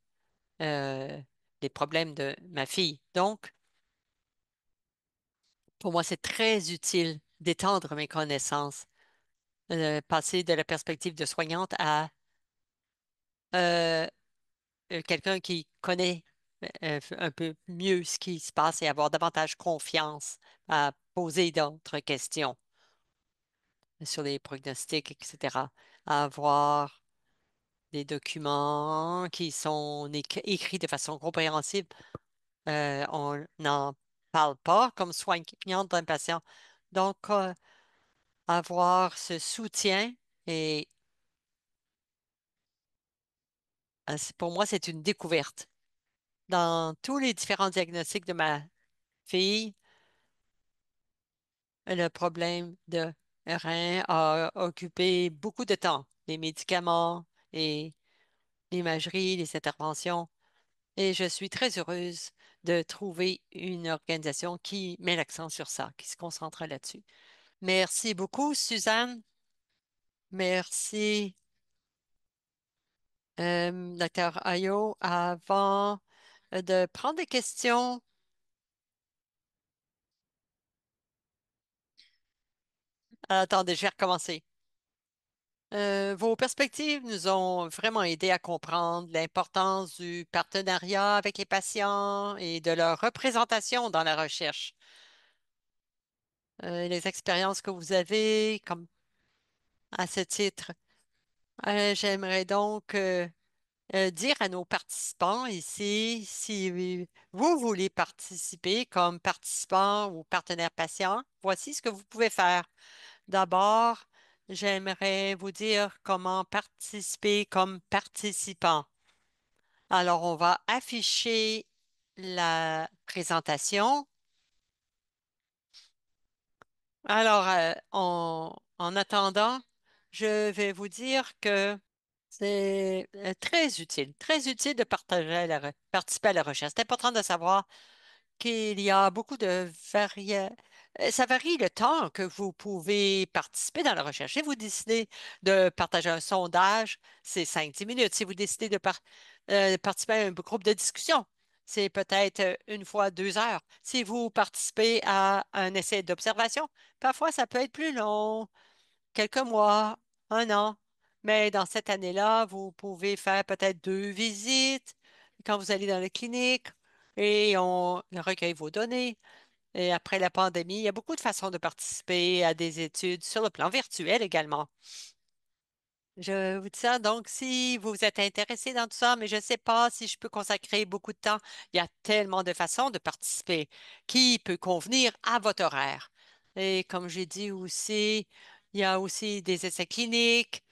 euh, les problèmes de ma fille. Donc, pour moi, c'est très utile d'étendre mes connaissances, passer de la perspective de soignante à euh, quelqu'un qui connaît un peu mieux ce qui se passe et avoir davantage confiance à poser d'autres questions sur les pronostics, etc. À avoir des documents qui sont écrits de façon compréhensible. On n'en parle pas comme soignante d'un patient. Donc, avoir ce soutien et pour moi, c'est une découverte. Dans tous les différents diagnostics de ma fille, le problème de rein a occupé beaucoup de temps. Les médicaments et l'imagerie, les interventions. Et je suis très heureuse de trouver une organisation qui met l'accent sur ça, qui se concentre là-dessus. Merci beaucoup, Suzanne. Merci, Dr. Ayo. Avant de prendre des questions, attendez, je vais recommencer. Vos perspectives nous ont vraiment aidé à comprendre l'importance du partenariat avec les patients et de leur représentation dans la recherche. Les expériences que vous avez, comme à ce titre, j'aimerais donc dire à nos participants ici, si vous voulez participer comme participant ou partenaire patient, voici ce que vous pouvez faire. D'abord, j'aimerais vous dire comment participer comme participant. Alors, on va afficher la présentation. Alors, en attendant, je vais vous dire que c'est très utile de participer à la recherche. C'est important de savoir qu'il y a beaucoup de ça varie le temps que vous pouvez participer dans la recherche. Si vous décidez de partager un sondage, c'est 5-10 minutes. Si vous décidez de participer à un groupe de discussion, c'est peut-être une fois 2 heures. Si vous participez à un essai d'observation, parfois ça peut être plus long, quelques mois, un an. Mais dans cette année-là, vous pouvez faire peut-être 2 visites quand vous allez dans la clinique et on recueille vos données. Et après la pandémie, il y a beaucoup de façons de participer à des études sur le plan virtuel également. Je vous dis ça, donc si vous êtes intéressé dans tout ça, mais je ne sais pas si je peux consacrer beaucoup de temps, il y a tellement de façons de participer qui peut convenir à votre horaire. Et comme j'ai dit aussi, il y a aussi des essais cliniques,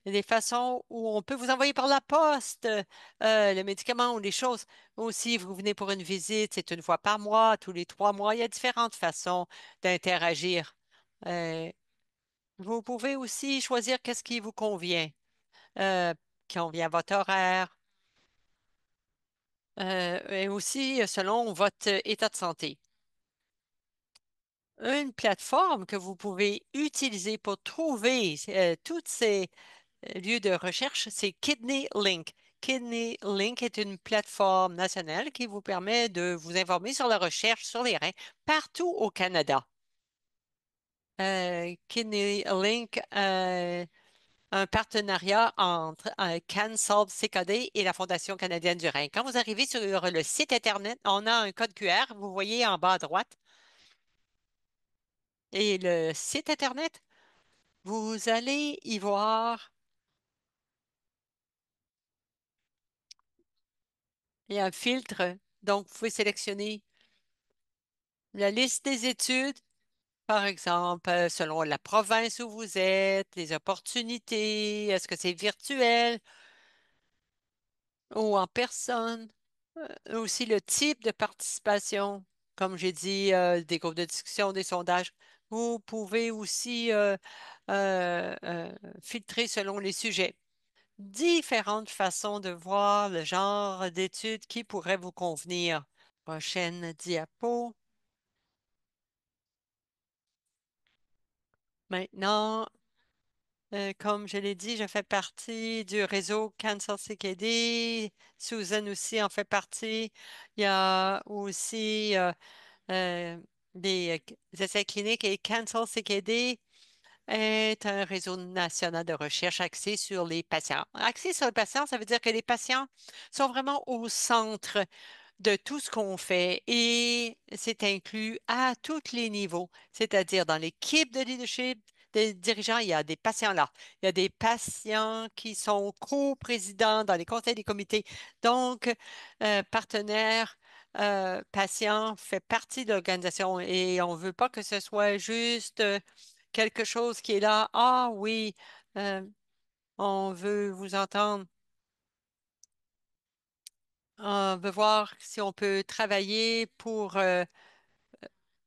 des façons où on peut vous envoyer par la poste le médicament ou les choses. Aussi, vous venez pour une visite, c'est une fois par mois, tous les 3 mois. Il y a différentes façons d'interagir. Euh, Vous pouvez aussi choisir qu'est-ce qui vous convient, qui convient à votre horaire, et aussi selon votre état de santé. Une plateforme que vous pouvez utiliser pour trouver tous ces lieux de recherche, c'est Kidney Link. Kidney Link est une plateforme nationale qui vous permet de vous informer sur la recherche sur les reins partout au Canada. Kidney Link un partenariat entre CanSolve CKD et la Fondation canadienne du Rein. Quand vous arrivez sur le site Internet, on a un code QR, vous voyez en bas à droite, et le site Internet, vous allez y voir, il y a un filtre, donc vous pouvez sélectionner la liste des études, par exemple, selon la province où vous êtes, les opportunités, est-ce que c'est virtuel ou en personne? Aussi le type de participation, comme j'ai dit, des groupes de discussion, des sondages. Vous pouvez aussi euh, euh, filtrer selon les sujets. Différentes façons de voir le genre d'études qui pourrait vous convenir. Prochaine diapo. Maintenant, comme je l'ai dit, je fais partie du réseau Cancer CKD. Susan aussi en fait partie. Il y a aussi euh, des essais cliniques et Cancel CKD est un réseau national de recherche axé sur les patients. Axé sur les patients, ça veut dire que les patients sont vraiment au centre de tout ce qu'on fait et c'est inclus à tous les niveaux, c'est-à-dire dans l'équipe de leadership des dirigeants, il y a des patients là. Il y a des patients qui sont co-présidents dans les conseils des comités. Donc, partenaire, patient fait partie de l'organisation et on veut pas que ce soit juste quelque chose qui est là. Ah oui, euh, on veut vous entendre. On veut voir si on peut travailler pour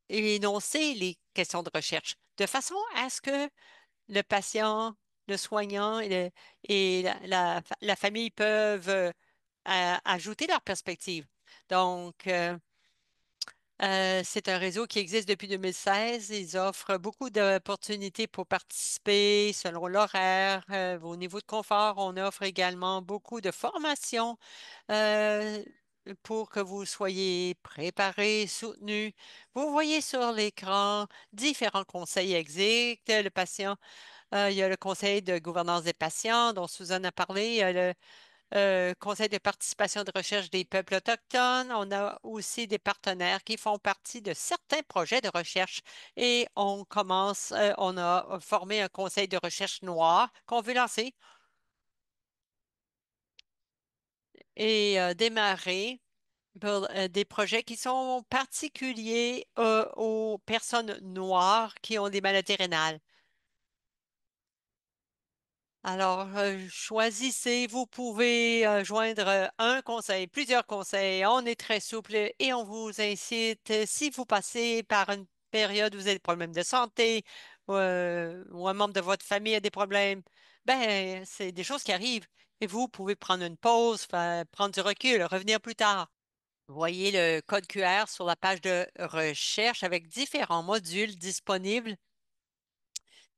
énoncer les questions de recherche de façon à ce que le patient, le soignant et la famille peuvent ajouter leur perspective. Donc, c'est un réseau qui existe depuis 2016. Ils offrent beaucoup d'opportunités pour participer selon l'horaire, vos niveaux de confort. On offre également beaucoup de formations euh, pour que vous soyez préparés, soutenus. Vous voyez sur l'écran différents conseils existent. Le patient, il y a le conseil de gouvernance des patients dont Suzanne a parlé. Il y a le conseil de participation de recherche des peuples autochtones. On a aussi des partenaires qui font partie de certains projets de recherche et on a formé un conseil de recherche noir qu'on veut lancer et démarrer pour des projets qui sont particuliers aux personnes noires qui ont des maladies rénales. Alors, choisissez, vous pouvez joindre un conseil, plusieurs conseils. On est très souple et on vous incite, si vous passez par une période où vous avez des problèmes de santé ou un membre de votre famille a des problèmes, ben, c'est des choses qui arrivent. Et vous pouvez prendre une pause, prendre du recul, revenir plus tard. Voyez le code QR sur la page de recherche avec différents modules disponibles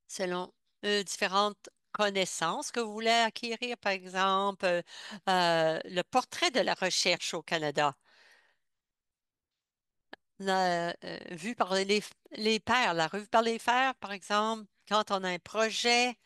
selon différentes connaissances que vous voulez acquérir. Par exemple, le portrait de la recherche au Canada, vu par les pairs, la revue par les pairs, par exemple, quand on a un projet.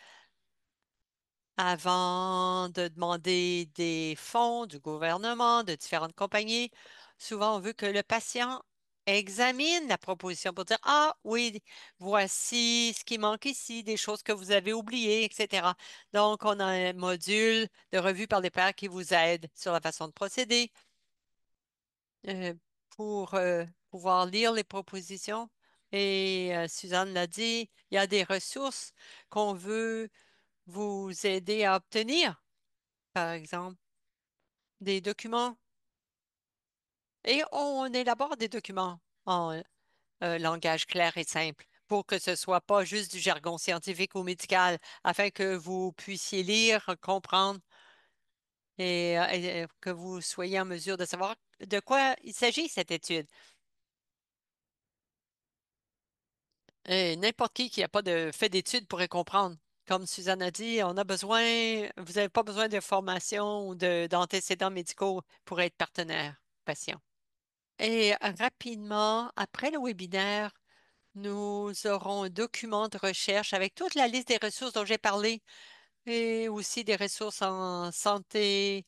Avant de demander des fonds du gouvernement, de différentes compagnies, souvent on veut que le patient examine la proposition pour dire, ah oui, voici ce qui manque ici, des choses que vous avez oubliées, etc. Donc, on a un module de revue par les pairs qui vous aide sur la façon de procéder euh, pour pouvoir lire les propositions. Et Suzanne l'a dit, il y a des ressources qu'on veut vous aider à obtenir, par exemple, des documents. Et on élabore des documents en langage clair et simple pour que ce soit pas juste du jargon scientifique ou médical, afin que vous puissiez lire, comprendre et que vous soyez en mesure de savoir de quoi il s'agit, cette étude. Et n'importe qui n'a pas de fait d'études pourrait comprendre. Comme Suzanne a dit, on a besoin, vous n'avez pas besoin de formation ou d'antécédents médicaux pour être partenaire patient. Et rapidement, après le webinaire, nous aurons un document de recherche avec toute la liste des ressources dont j'ai parlé et aussi des ressources en santé,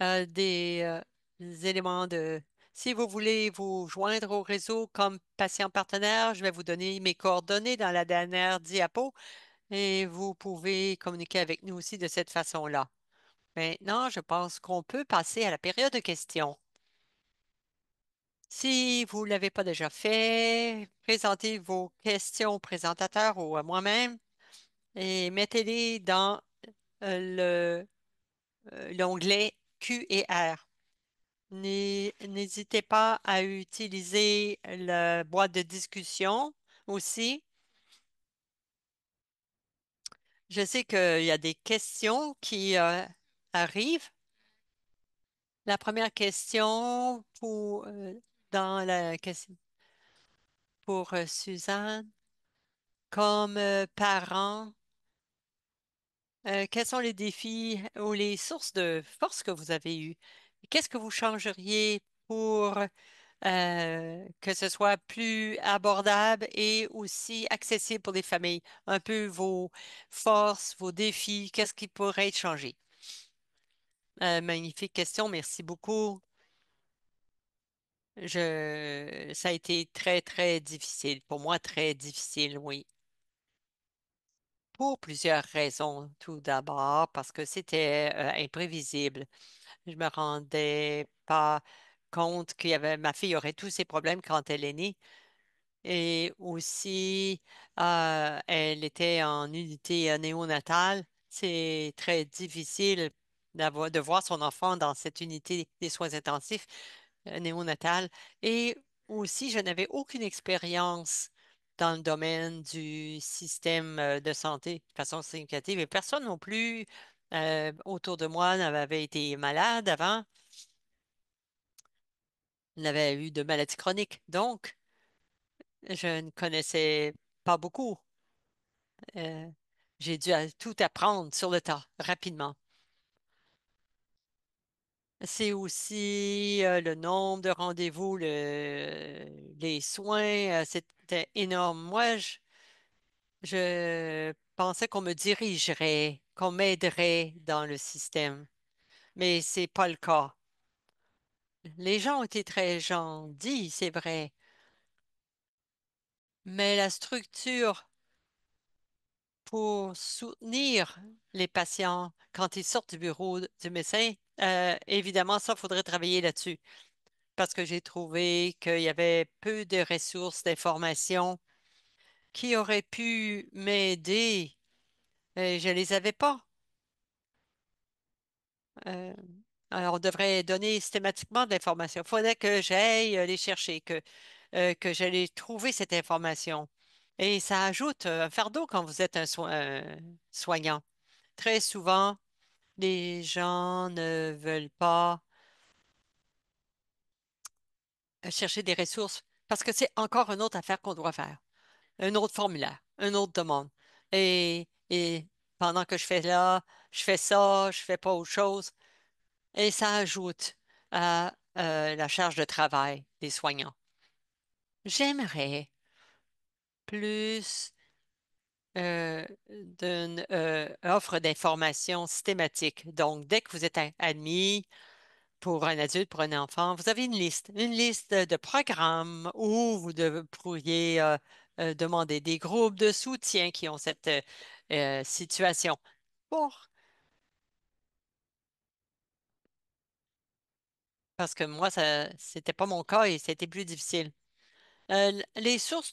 des éléments de... Si vous voulez vous joindre au réseau comme patient partenaire, je vais vous donner mes coordonnées dans la dernière diapo et vous pouvez communiquer avec nous aussi de cette façon-là. Maintenant, je pense qu'on peut passer à la période de questions. Si vous ne l'avez pas déjà fait, présentez vos questions au présentateur ou à moi-même et mettez-les dans l'onglet Q et R. N'hésitez pas à utiliser la boîte de discussion aussi. Je sais qu'il y a des questions qui arrivent. La première question dans la question pour Suzanne, comme parent, quels sont les défis ou les sources de force que vous avez eues? Qu'est-ce que vous changeriez pour que ce soit plus abordable et aussi accessible pour les familles? Un peu vos forces, vos défis, qu'est-ce qui pourrait être changé? Magnifique question, merci beaucoup. Ça a été très, très difficile. Pour moi, très difficile, oui. Pour plusieurs raisons. Tout d'abord, parce que c'était imprévisible. Je me rendais pas compte ma fille aurait tous ces problèmes quand elle est née. Et aussi, elle était en unité néonatale. C'est très difficile de voir son enfant dans cette unité des soins intensifs néonatale. Et aussi, je n'avais aucune expérience dans le domaine du système de santé de façon significative. Et personne non plus autour de moi n'avait été malade avant, n'avait eu de maladie chronique. Donc, je ne connaissais pas beaucoup. Euh, j'ai dû tout apprendre sur le tas, rapidement. C'est aussi le nombre de rendez-vous, les soins, c'était énorme. Moi, je pensais qu'on me dirigerait, qu'on m'aiderait dans le système, mais c'est pas le cas. Les gens ont été très gentils, c'est vrai, mais la structure pour soutenir les patients quand ils sortent du bureau du médecin, évidemment, ça, faudrait travailler là-dessus parce que j'ai trouvé qu'il y avait peu de ressources d'information qui auraient pu m'aider. Je les avais pas. Euh, alors, on devrait donner systématiquement de l'information. Il faudrait que j'aille les chercher, que j'allais trouver cette information. Et ça ajoute un fardeau quand vous êtes un soignant. Très souvent, les gens ne veulent pas chercher des ressources parce que c'est encore une autre affaire qu'on doit faire, un autre formulaire, une autre demande. Et pendant que je fais là, je fais ça, je fais pas autre chose. Et ça ajoute à la charge de travail des soignants. J'aimerais plus d'une offre d'information systématique. Donc, dès que vous êtes admis, pour un adulte, pour un enfant, vous avez une liste de programmes où pourriez demander des groupes de soutien qui ont cette situation. Bon, parce que moi, c'était pas mon cas et c'était plus difficile. Les sources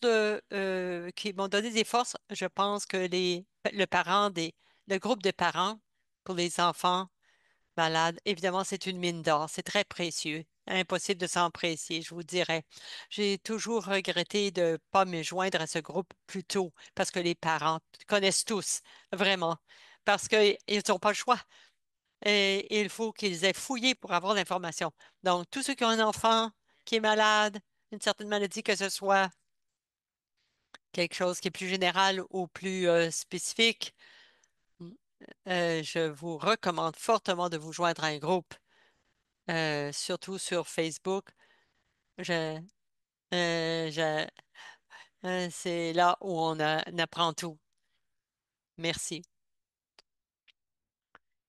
qui m'ont donné des forces, je pense que le groupe de parents pour les enfants malade. Évidemment, c'est une mine d'or. C'est très précieux. Impossible de s'en apprécier, je vous dirais. J'ai toujours regretté de ne pas me joindre à ce groupe plus tôt parce que les parents connaissent tous, vraiment. Parce qu'ils n'ont pas le choix. Et il faut qu'ils aient fouillé pour avoir l'information. Donc, tous ceux qui ont un enfant qui est malade, une certaine maladie, que ce soit quelque chose qui est plus général ou plus spécifique, je vous recommande fortement de vous joindre à un groupe surtout sur Facebook. Je, euh, je- c'est là où on apprend tout. Merci.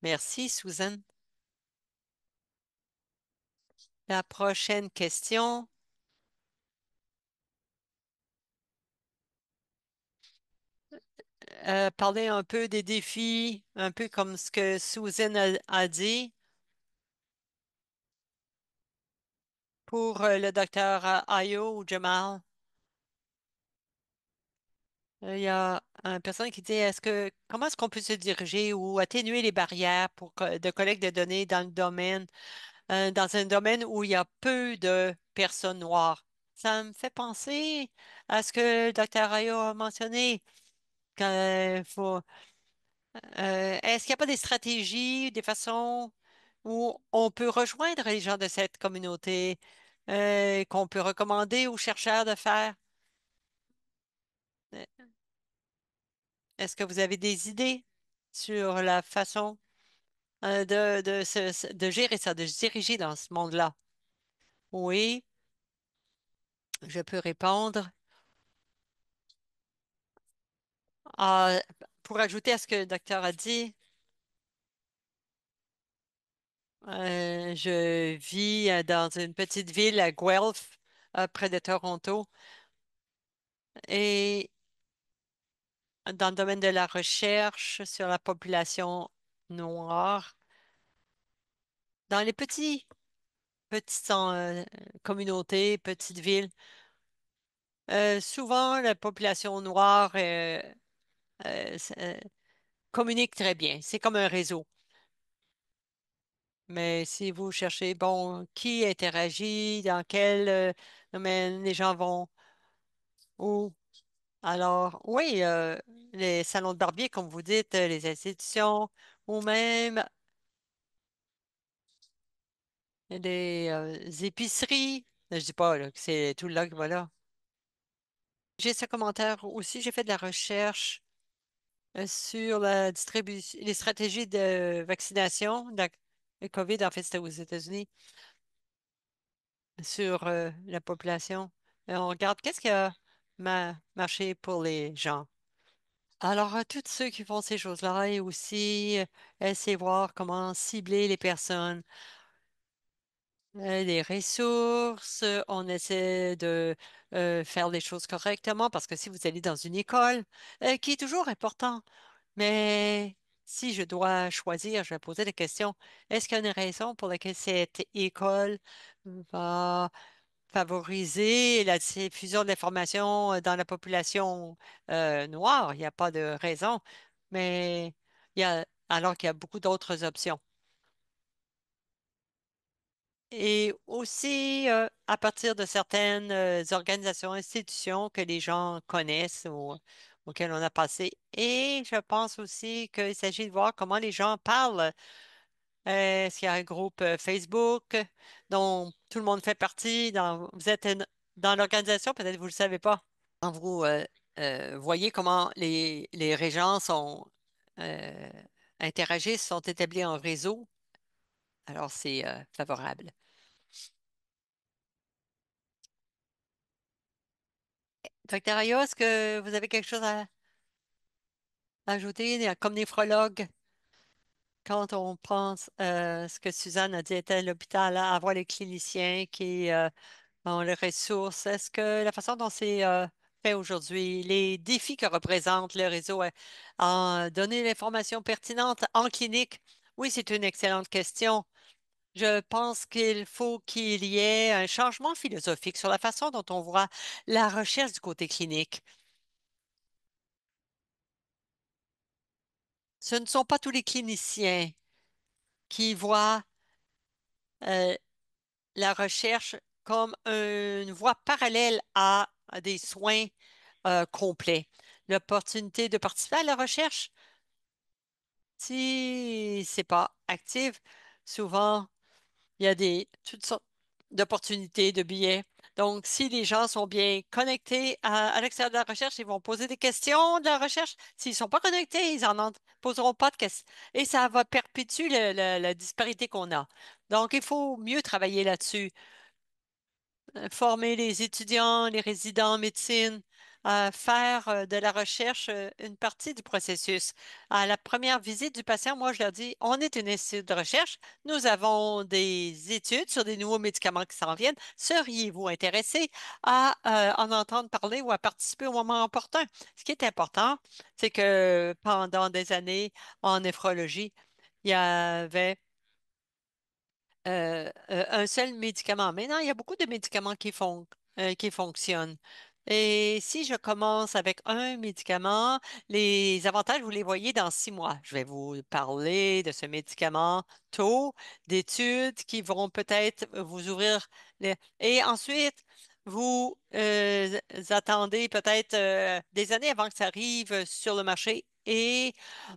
Merci, Susan. La prochaine question, parler un peu des défis, un peu comme ce que Susan a dit pour le docteur Ayo ou Jamal. Il y a une personne qui dit, comment est-ce qu'on peut se diriger ou atténuer les barrières de collecte de données dans un domaine où il y a peu de personnes noires? Ça me fait penser à ce que le docteur Ayo a mentionné. Est-ce qu'il n'y a pas des stratégies, des façons où on peut rejoindre les gens de cette communauté, qu'on peut recommander aux chercheurs de faire? Euh, Est-ce que vous avez des idées sur la façon de gérer ça, de se diriger dans ce monde-là? Oui, je peux répondre. Ah, pour ajouter à ce que le docteur a dit, je vis dans une petite ville à Guelph, près de Toronto, et dans le domaine de la recherche sur la population noire, dans les petites communautés, petites villes, souvent la population noire communique très bien. C'est comme un réseau. Mais si vous cherchez, bon, qui interagit, dans quel domaine les gens vont, où? Alors, oui, les salons de barbier, comme vous dites, les institutions, ou même des épiceries. Je dis pas là, que c'est tout là que voilà. J'ai ce commentaire aussi. J'ai fait de la recherche sur la distribution, les stratégies de vaccination de la COVID. En fait, c'était aux États-Unis, sur la population. Et on regarde qu'est-ce qui a marché pour les gens. Alors, tous ceux qui font ces choses-là et aussi essayer de voir comment cibler les personnes. Les ressources, on essaie de faire les choses correctement parce que si vous allez dans une école, qui est toujours important, mais si je dois choisir, je vais poser la question, est-ce qu'il y a une raison pour laquelle cette école va favoriser la diffusion de l'information dans la population noire? Il n'y a pas de raison, mais alors qu'il y a beaucoup d'autres options. Et aussi, à partir de certaines organisations, institutions que les gens connaissent ou auxquelles on a passé. Et je pense aussi qu'il s'agit de voir comment les gens parlent. Est-ce qu'il y a un groupe Facebook dont tout le monde fait partie? Vous êtes dans l'organisation, peut-être que vous ne le savez pas. Quand vous voyez comment les régents euh, interagissent, sont établis en réseau, alors c'est favorable. Docteur Ayo, est-ce que vous avez quelque chose à ajouter comme néphrologue quand on pense ce que Suzanne a dit était à l'hôpital, à avoir les cliniciens qui ont les ressources? Est-ce que la façon dont c'est fait aujourd'hui, les défis que représente le réseau en donner l'information pertinente en clinique? Oui, c'est une excellente question. Je pense qu'il faut qu'il y ait un changement philosophique sur la façon dont on voit la recherche du côté clinique. Ce ne sont pas tous les cliniciens qui voient euh, la recherche comme une voie parallèle à des soins complets. L'opportunité de participer à la recherche, si c'est pas actif, souvent il y a toutes sortes d'opportunités, de billets. Donc, si les gens sont bien connectés à l'extérieur de la recherche, ils vont poser des questions de la recherche. S'ils ne sont pas connectés, ils en poseront pas de questions. Et ça va perpétuer la disparité qu'on a. Donc, il faut mieux travailler là-dessus. Former les étudiants, les résidents en médecine faire de la recherche une partie du processus. À la première visite du patient, moi, je leur dis, on est une institut de recherche, nous avons des études sur des nouveaux médicaments qui s'en viennent. Seriez-vous intéressé à en entendre parler ou à participer au moment opportun? Ce qui est important, c'est que pendant des années en néphrologie, il y avait un seul médicament. Maintenant, il y a beaucoup de médicaments qui fonctionnent. Et si je commence avec un médicament, les avantages, vous les voyez dans 6 mois. Je vais vous parler de ce médicament tôt, d'études qui vont peut-être vous ouvrir Et ensuite, vous attendez peut-être des années avant que ça arrive sur le marché et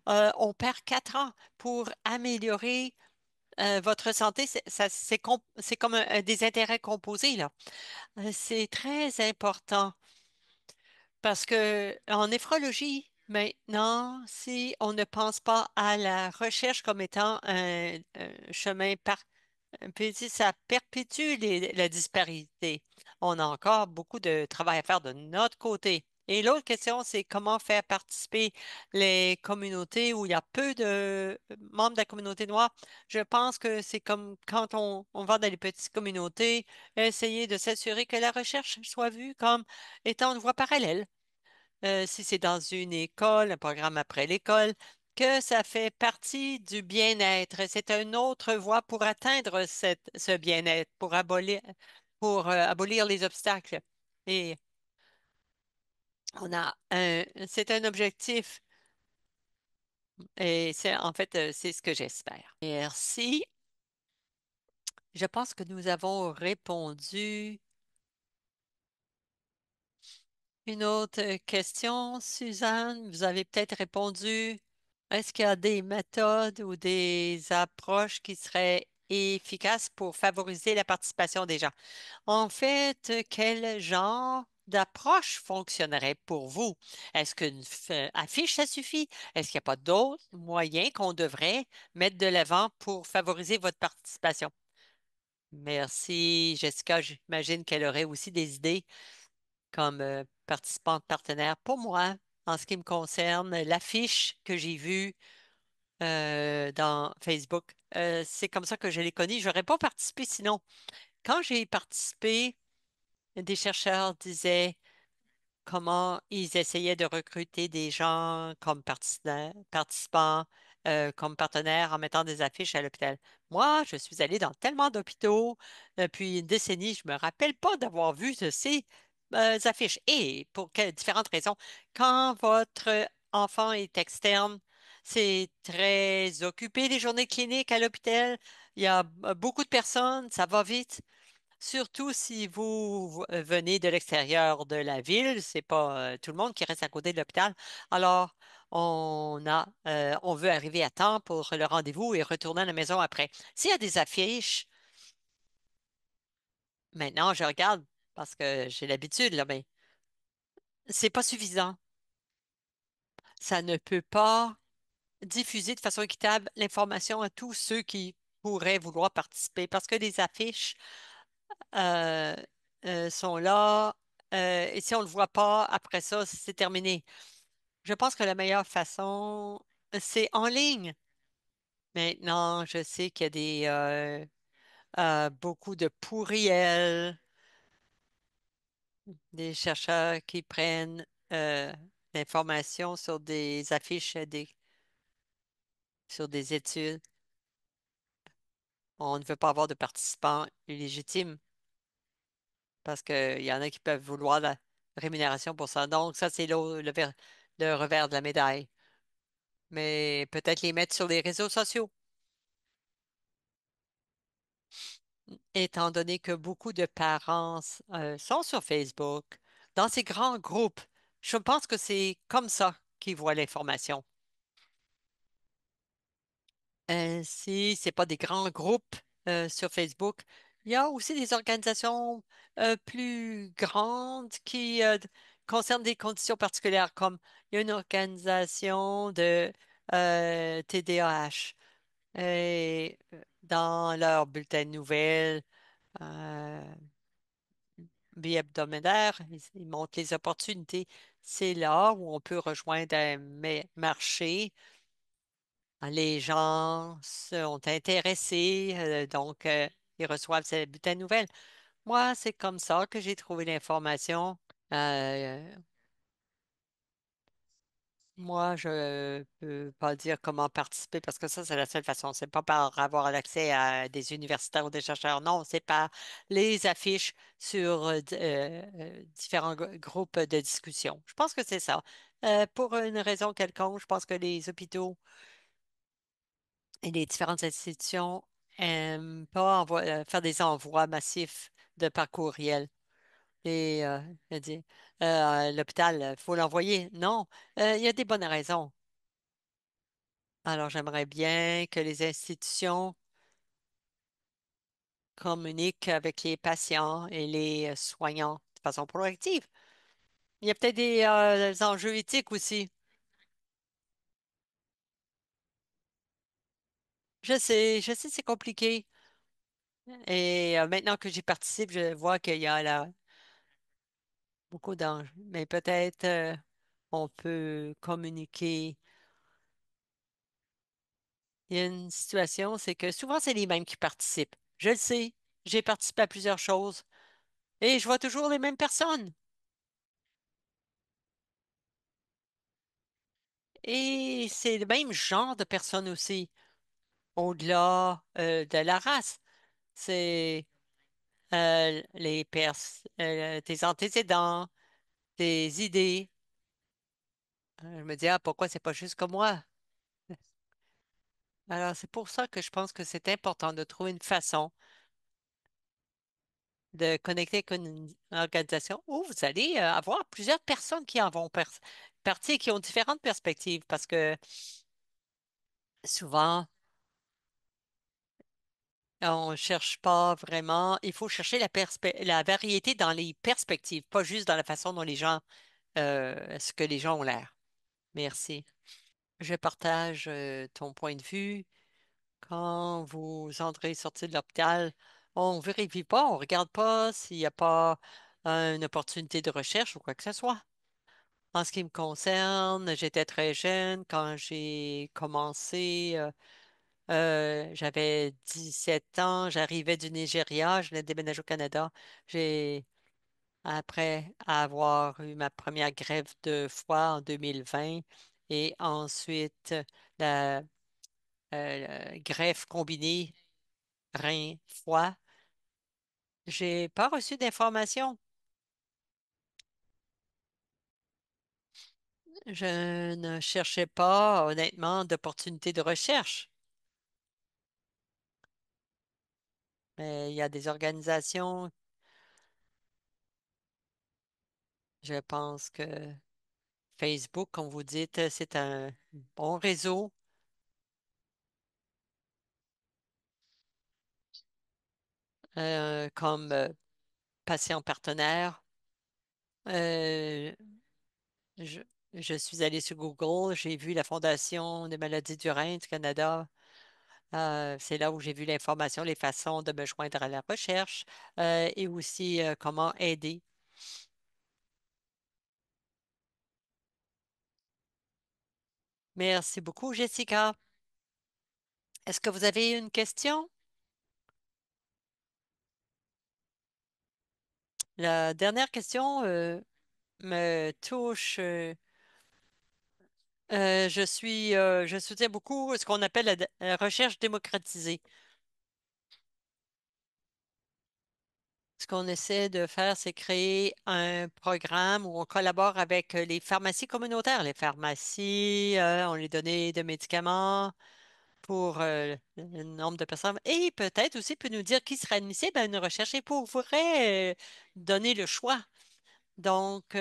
on perd 4 ans pour améliorer votre santé, c'est comme des intérêts composés, là. C'est très important parce que en néphrologie, maintenant, si on ne pense pas à la recherche comme étant un chemin puis si ça perpétue la disparité. On a encore beaucoup de travail à faire de notre côté. Et l'autre question, c'est comment faire participer les communautés où il y a peu de membres de la communauté noire. Je pense que c'est comme quand on va dans les petites communautés, essayer de s'assurer que la recherche soit vue comme étant une voie parallèle si c'est dans une école, un programme après l'école, que ça fait partie du bien-être. C'est une autre voie pour atteindre ce bien-être, pour abolir les obstacles. Et c'est un objectif et c'est ce que j'espère. Merci. Je pense que nous avons répondu. Une autre question, Suzanne, vous avez peut-être répondu. Est-ce qu'il y a des méthodes ou des approches qui seraient efficaces pour favoriser la participation des gens? En fait, quel genre d'approche fonctionnerait pour vous? Est-ce qu'une affiche, ça suffit? Est-ce qu'il n'y a pas d'autres moyens qu'on devrait mettre de l'avant pour favoriser votre participation? Merci, Jessica. J'imagine qu'elle aurait aussi des idées comme participante partenaire. Pour moi, en ce qui me concerne, l'affiche que j'ai vue dans Facebook. C'est comme ça que je l'ai connu. J'aurais pas participé sinon. Quand j'ai participé, des chercheurs disaient comment ils essayaient de recruter des gens comme participants, comme partenaires en mettant des affiches à l'hôpital. Moi, je suis allée dans tellement d'hôpitaux depuis une décennie, je me rappelle pas d'avoir vu de ces affiches. Et pour différentes raisons. Quand votre enfant est externe, c'est très occupé les journées cliniques à l'hôpital. Il y a beaucoup de personnes, ça va vite. Surtout si vous venez de l'extérieur de la ville, c'est pas tout le monde qui reste à côté de l'hôpital. Alors, on veut arriver à temps pour le rendez-vous et retourner à la maison après. S'il y a des affiches, maintenant je regarde parce que j'ai l'habitude là, mais c'est pas suffisant. Ça ne peut pas diffuser de façon équitable l'information à tous ceux qui pourraient vouloir participer parce que les affiches euh, sont là et si on ne le voit pas, après ça, c'est terminé. Je pense que la meilleure façon, c'est en ligne. Maintenant, je sais qu'il y a beaucoup de pourriels, des chercheurs qui prennent l'information sur des affiches, sur des études. On ne veut pas avoir de participants illégitimes parce qu'il y en a qui peuvent vouloir la rémunération pour ça. Donc, ça, c'est le revers de la médaille. Mais peut-être les mettre sur les réseaux sociaux, étant donné que beaucoup de parents sont sur Facebook, dans ces grands groupes. Je pense que c'est comme ça qu'ils voient l'information. Si c'est pas des grands groupes sur Facebook, il y a aussi des organisations plus grandes qui concernent des conditions particulières, comme il y a une organisation de TDAH. Et dans leur bulletin de nouvelles, euh, bi-hebdomadaire. Ils montrent les opportunités. C'est là où on peut rejoindre un marché. Les gens sont intéressés, donc ils reçoivent ces bulletins de nouvelles. Moi, c'est comme ça que j'ai trouvé l'information. Euh, Moi, je peux pas dire comment participer parce que ça, c'est la seule façon. C'est pas par avoir l'accès à des universitaires ou des chercheurs. Non, c'est par les affiches sur différents groupes de discussion. Je pense que c'est ça. Pour une raison quelconque, je pense que les hôpitaux et les différentes institutions aiment pas faire des envois massifs de par courriel. Et je dis, l'hôpital, il faut l'envoyer. Non, il y a des bonnes raisons. Alors, j'aimerais bien que les institutions communiquent avec les patients et les soignants de façon proactive. Il y a peut-être des enjeux éthiques aussi. Je sais, c'est compliqué. Et maintenant que j'y participe, je vois qu'il y a là beaucoup d'enjeux. Mais peut-être on peut communiquer. Il y a une situation, c'est que souvent, c'est les mêmes qui participent. Je le sais. J'ai participé à plusieurs choses et je vois toujours les mêmes personnes. Et c'est le même genre de personnes aussi, au-delà de la race. C'est tes antécédents, tes idées. Je me dis, ah, pourquoi c'est pas juste comme moi? Alors, c'est pour ça que je pense que c'est important de trouver une façon de connecter avec une organisation où vous allez avoir plusieurs personnes qui en vont partie et qui ont différentes perspectives parce que souvent, on ne cherche pas vraiment. Il faut chercher la variété dans les perspectives, pas juste dans la façon dont ce que les gens ont l'air. Merci. Je partage ton point de vue. Quand vous entrez sorti de l'hôpital, on ne vérifie pas, on ne regarde pas s'il n'y a pas une opportunité de recherche ou quoi que ce soit. En ce qui me concerne, j'étais très jeune quand j'ai commencé. J'avais 17 ans, j'arrivais du Nigeria, je venais de déménager au Canada. J'ai, après avoir eu ma première grève de foie en 2020 et ensuite la, la greffe combinée rein-foie, j'ai pas reçu d'informations. Je ne cherchais pas, honnêtement, d'opportunités de recherche. Mais il y a des organisations, je pense que Facebook, comme vous dites, c'est un bon réseau comme patient partenaire. Euh, je, je suis allée sur Google, j'ai vu la Fondation des maladies du rein du Canada. C'est là où j'ai vu l'information, les façons de me joindre à la recherche et aussi comment aider. Merci beaucoup, Jessica. Est-ce que vous avez une question? La dernière question me touche. Je soutiens beaucoup ce qu'on appelle la recherche démocratisée. Ce qu'on essaie de faire, c'est créer un programme où on collabore avec les pharmacies communautaires. Les pharmacies, on les donnait de médicaments pour le nombre de personnes et peut-être aussi peut nous dire qui serait admissible à une recherche et pourrait donner le choix. Donc,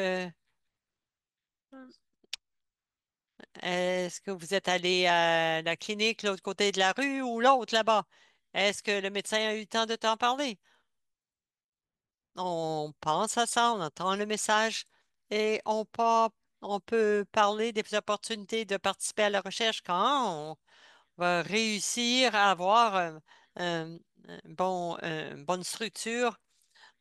est-ce que vous êtes allé à la clinique, l'autre côté de la rue ou l'autre là-bas? Est-ce que le médecin a eu le temps de t'en parler? On pense à ça, on entend le message et on peut parler des opportunités de participer à la recherche quand on va réussir à avoir un- une bonne structure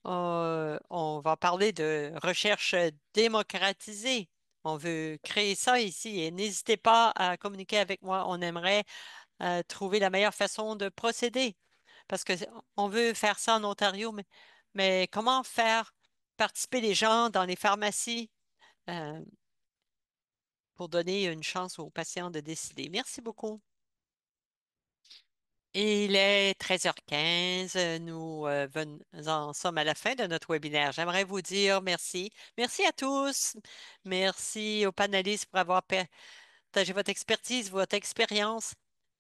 On va parler de recherche démocratisée. On veut créer ça ici et n'hésitez pas à communiquer avec moi. On aimerait trouver la meilleure façon de procéder parce que on veut faire ça en Ontario, mais comment faire participer les gens dans les pharmacies euh, pour donner une chance aux patients de décider? Merci beaucoup. Il est 13h15. Nous en sommes à la fin de notre webinaire. J'aimerais vous dire merci. Merci à tous. Merci aux panélistes pour avoir partagé votre expertise, votre expérience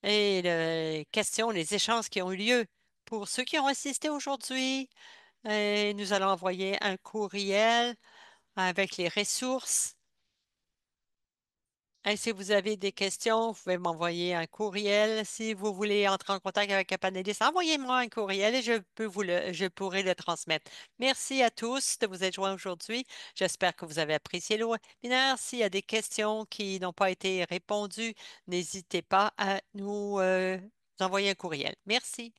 et les questions, les échanges qui ont eu lieu. Pour ceux qui ont assisté aujourd'hui, nous allons envoyer un courriel avec les ressources. Et si vous avez des questions, vous pouvez m'envoyer un courriel. Si vous voulez entrer en contact avec un panéliste, envoyez-moi un courriel et je pourrai le transmettre. Merci à tous de vous être joints aujourd'hui. J'espère que vous avez apprécié le webinaire. S'il y a des questions qui n'ont pas été répondues, n'hésitez pas à nous envoyer un courriel. Merci.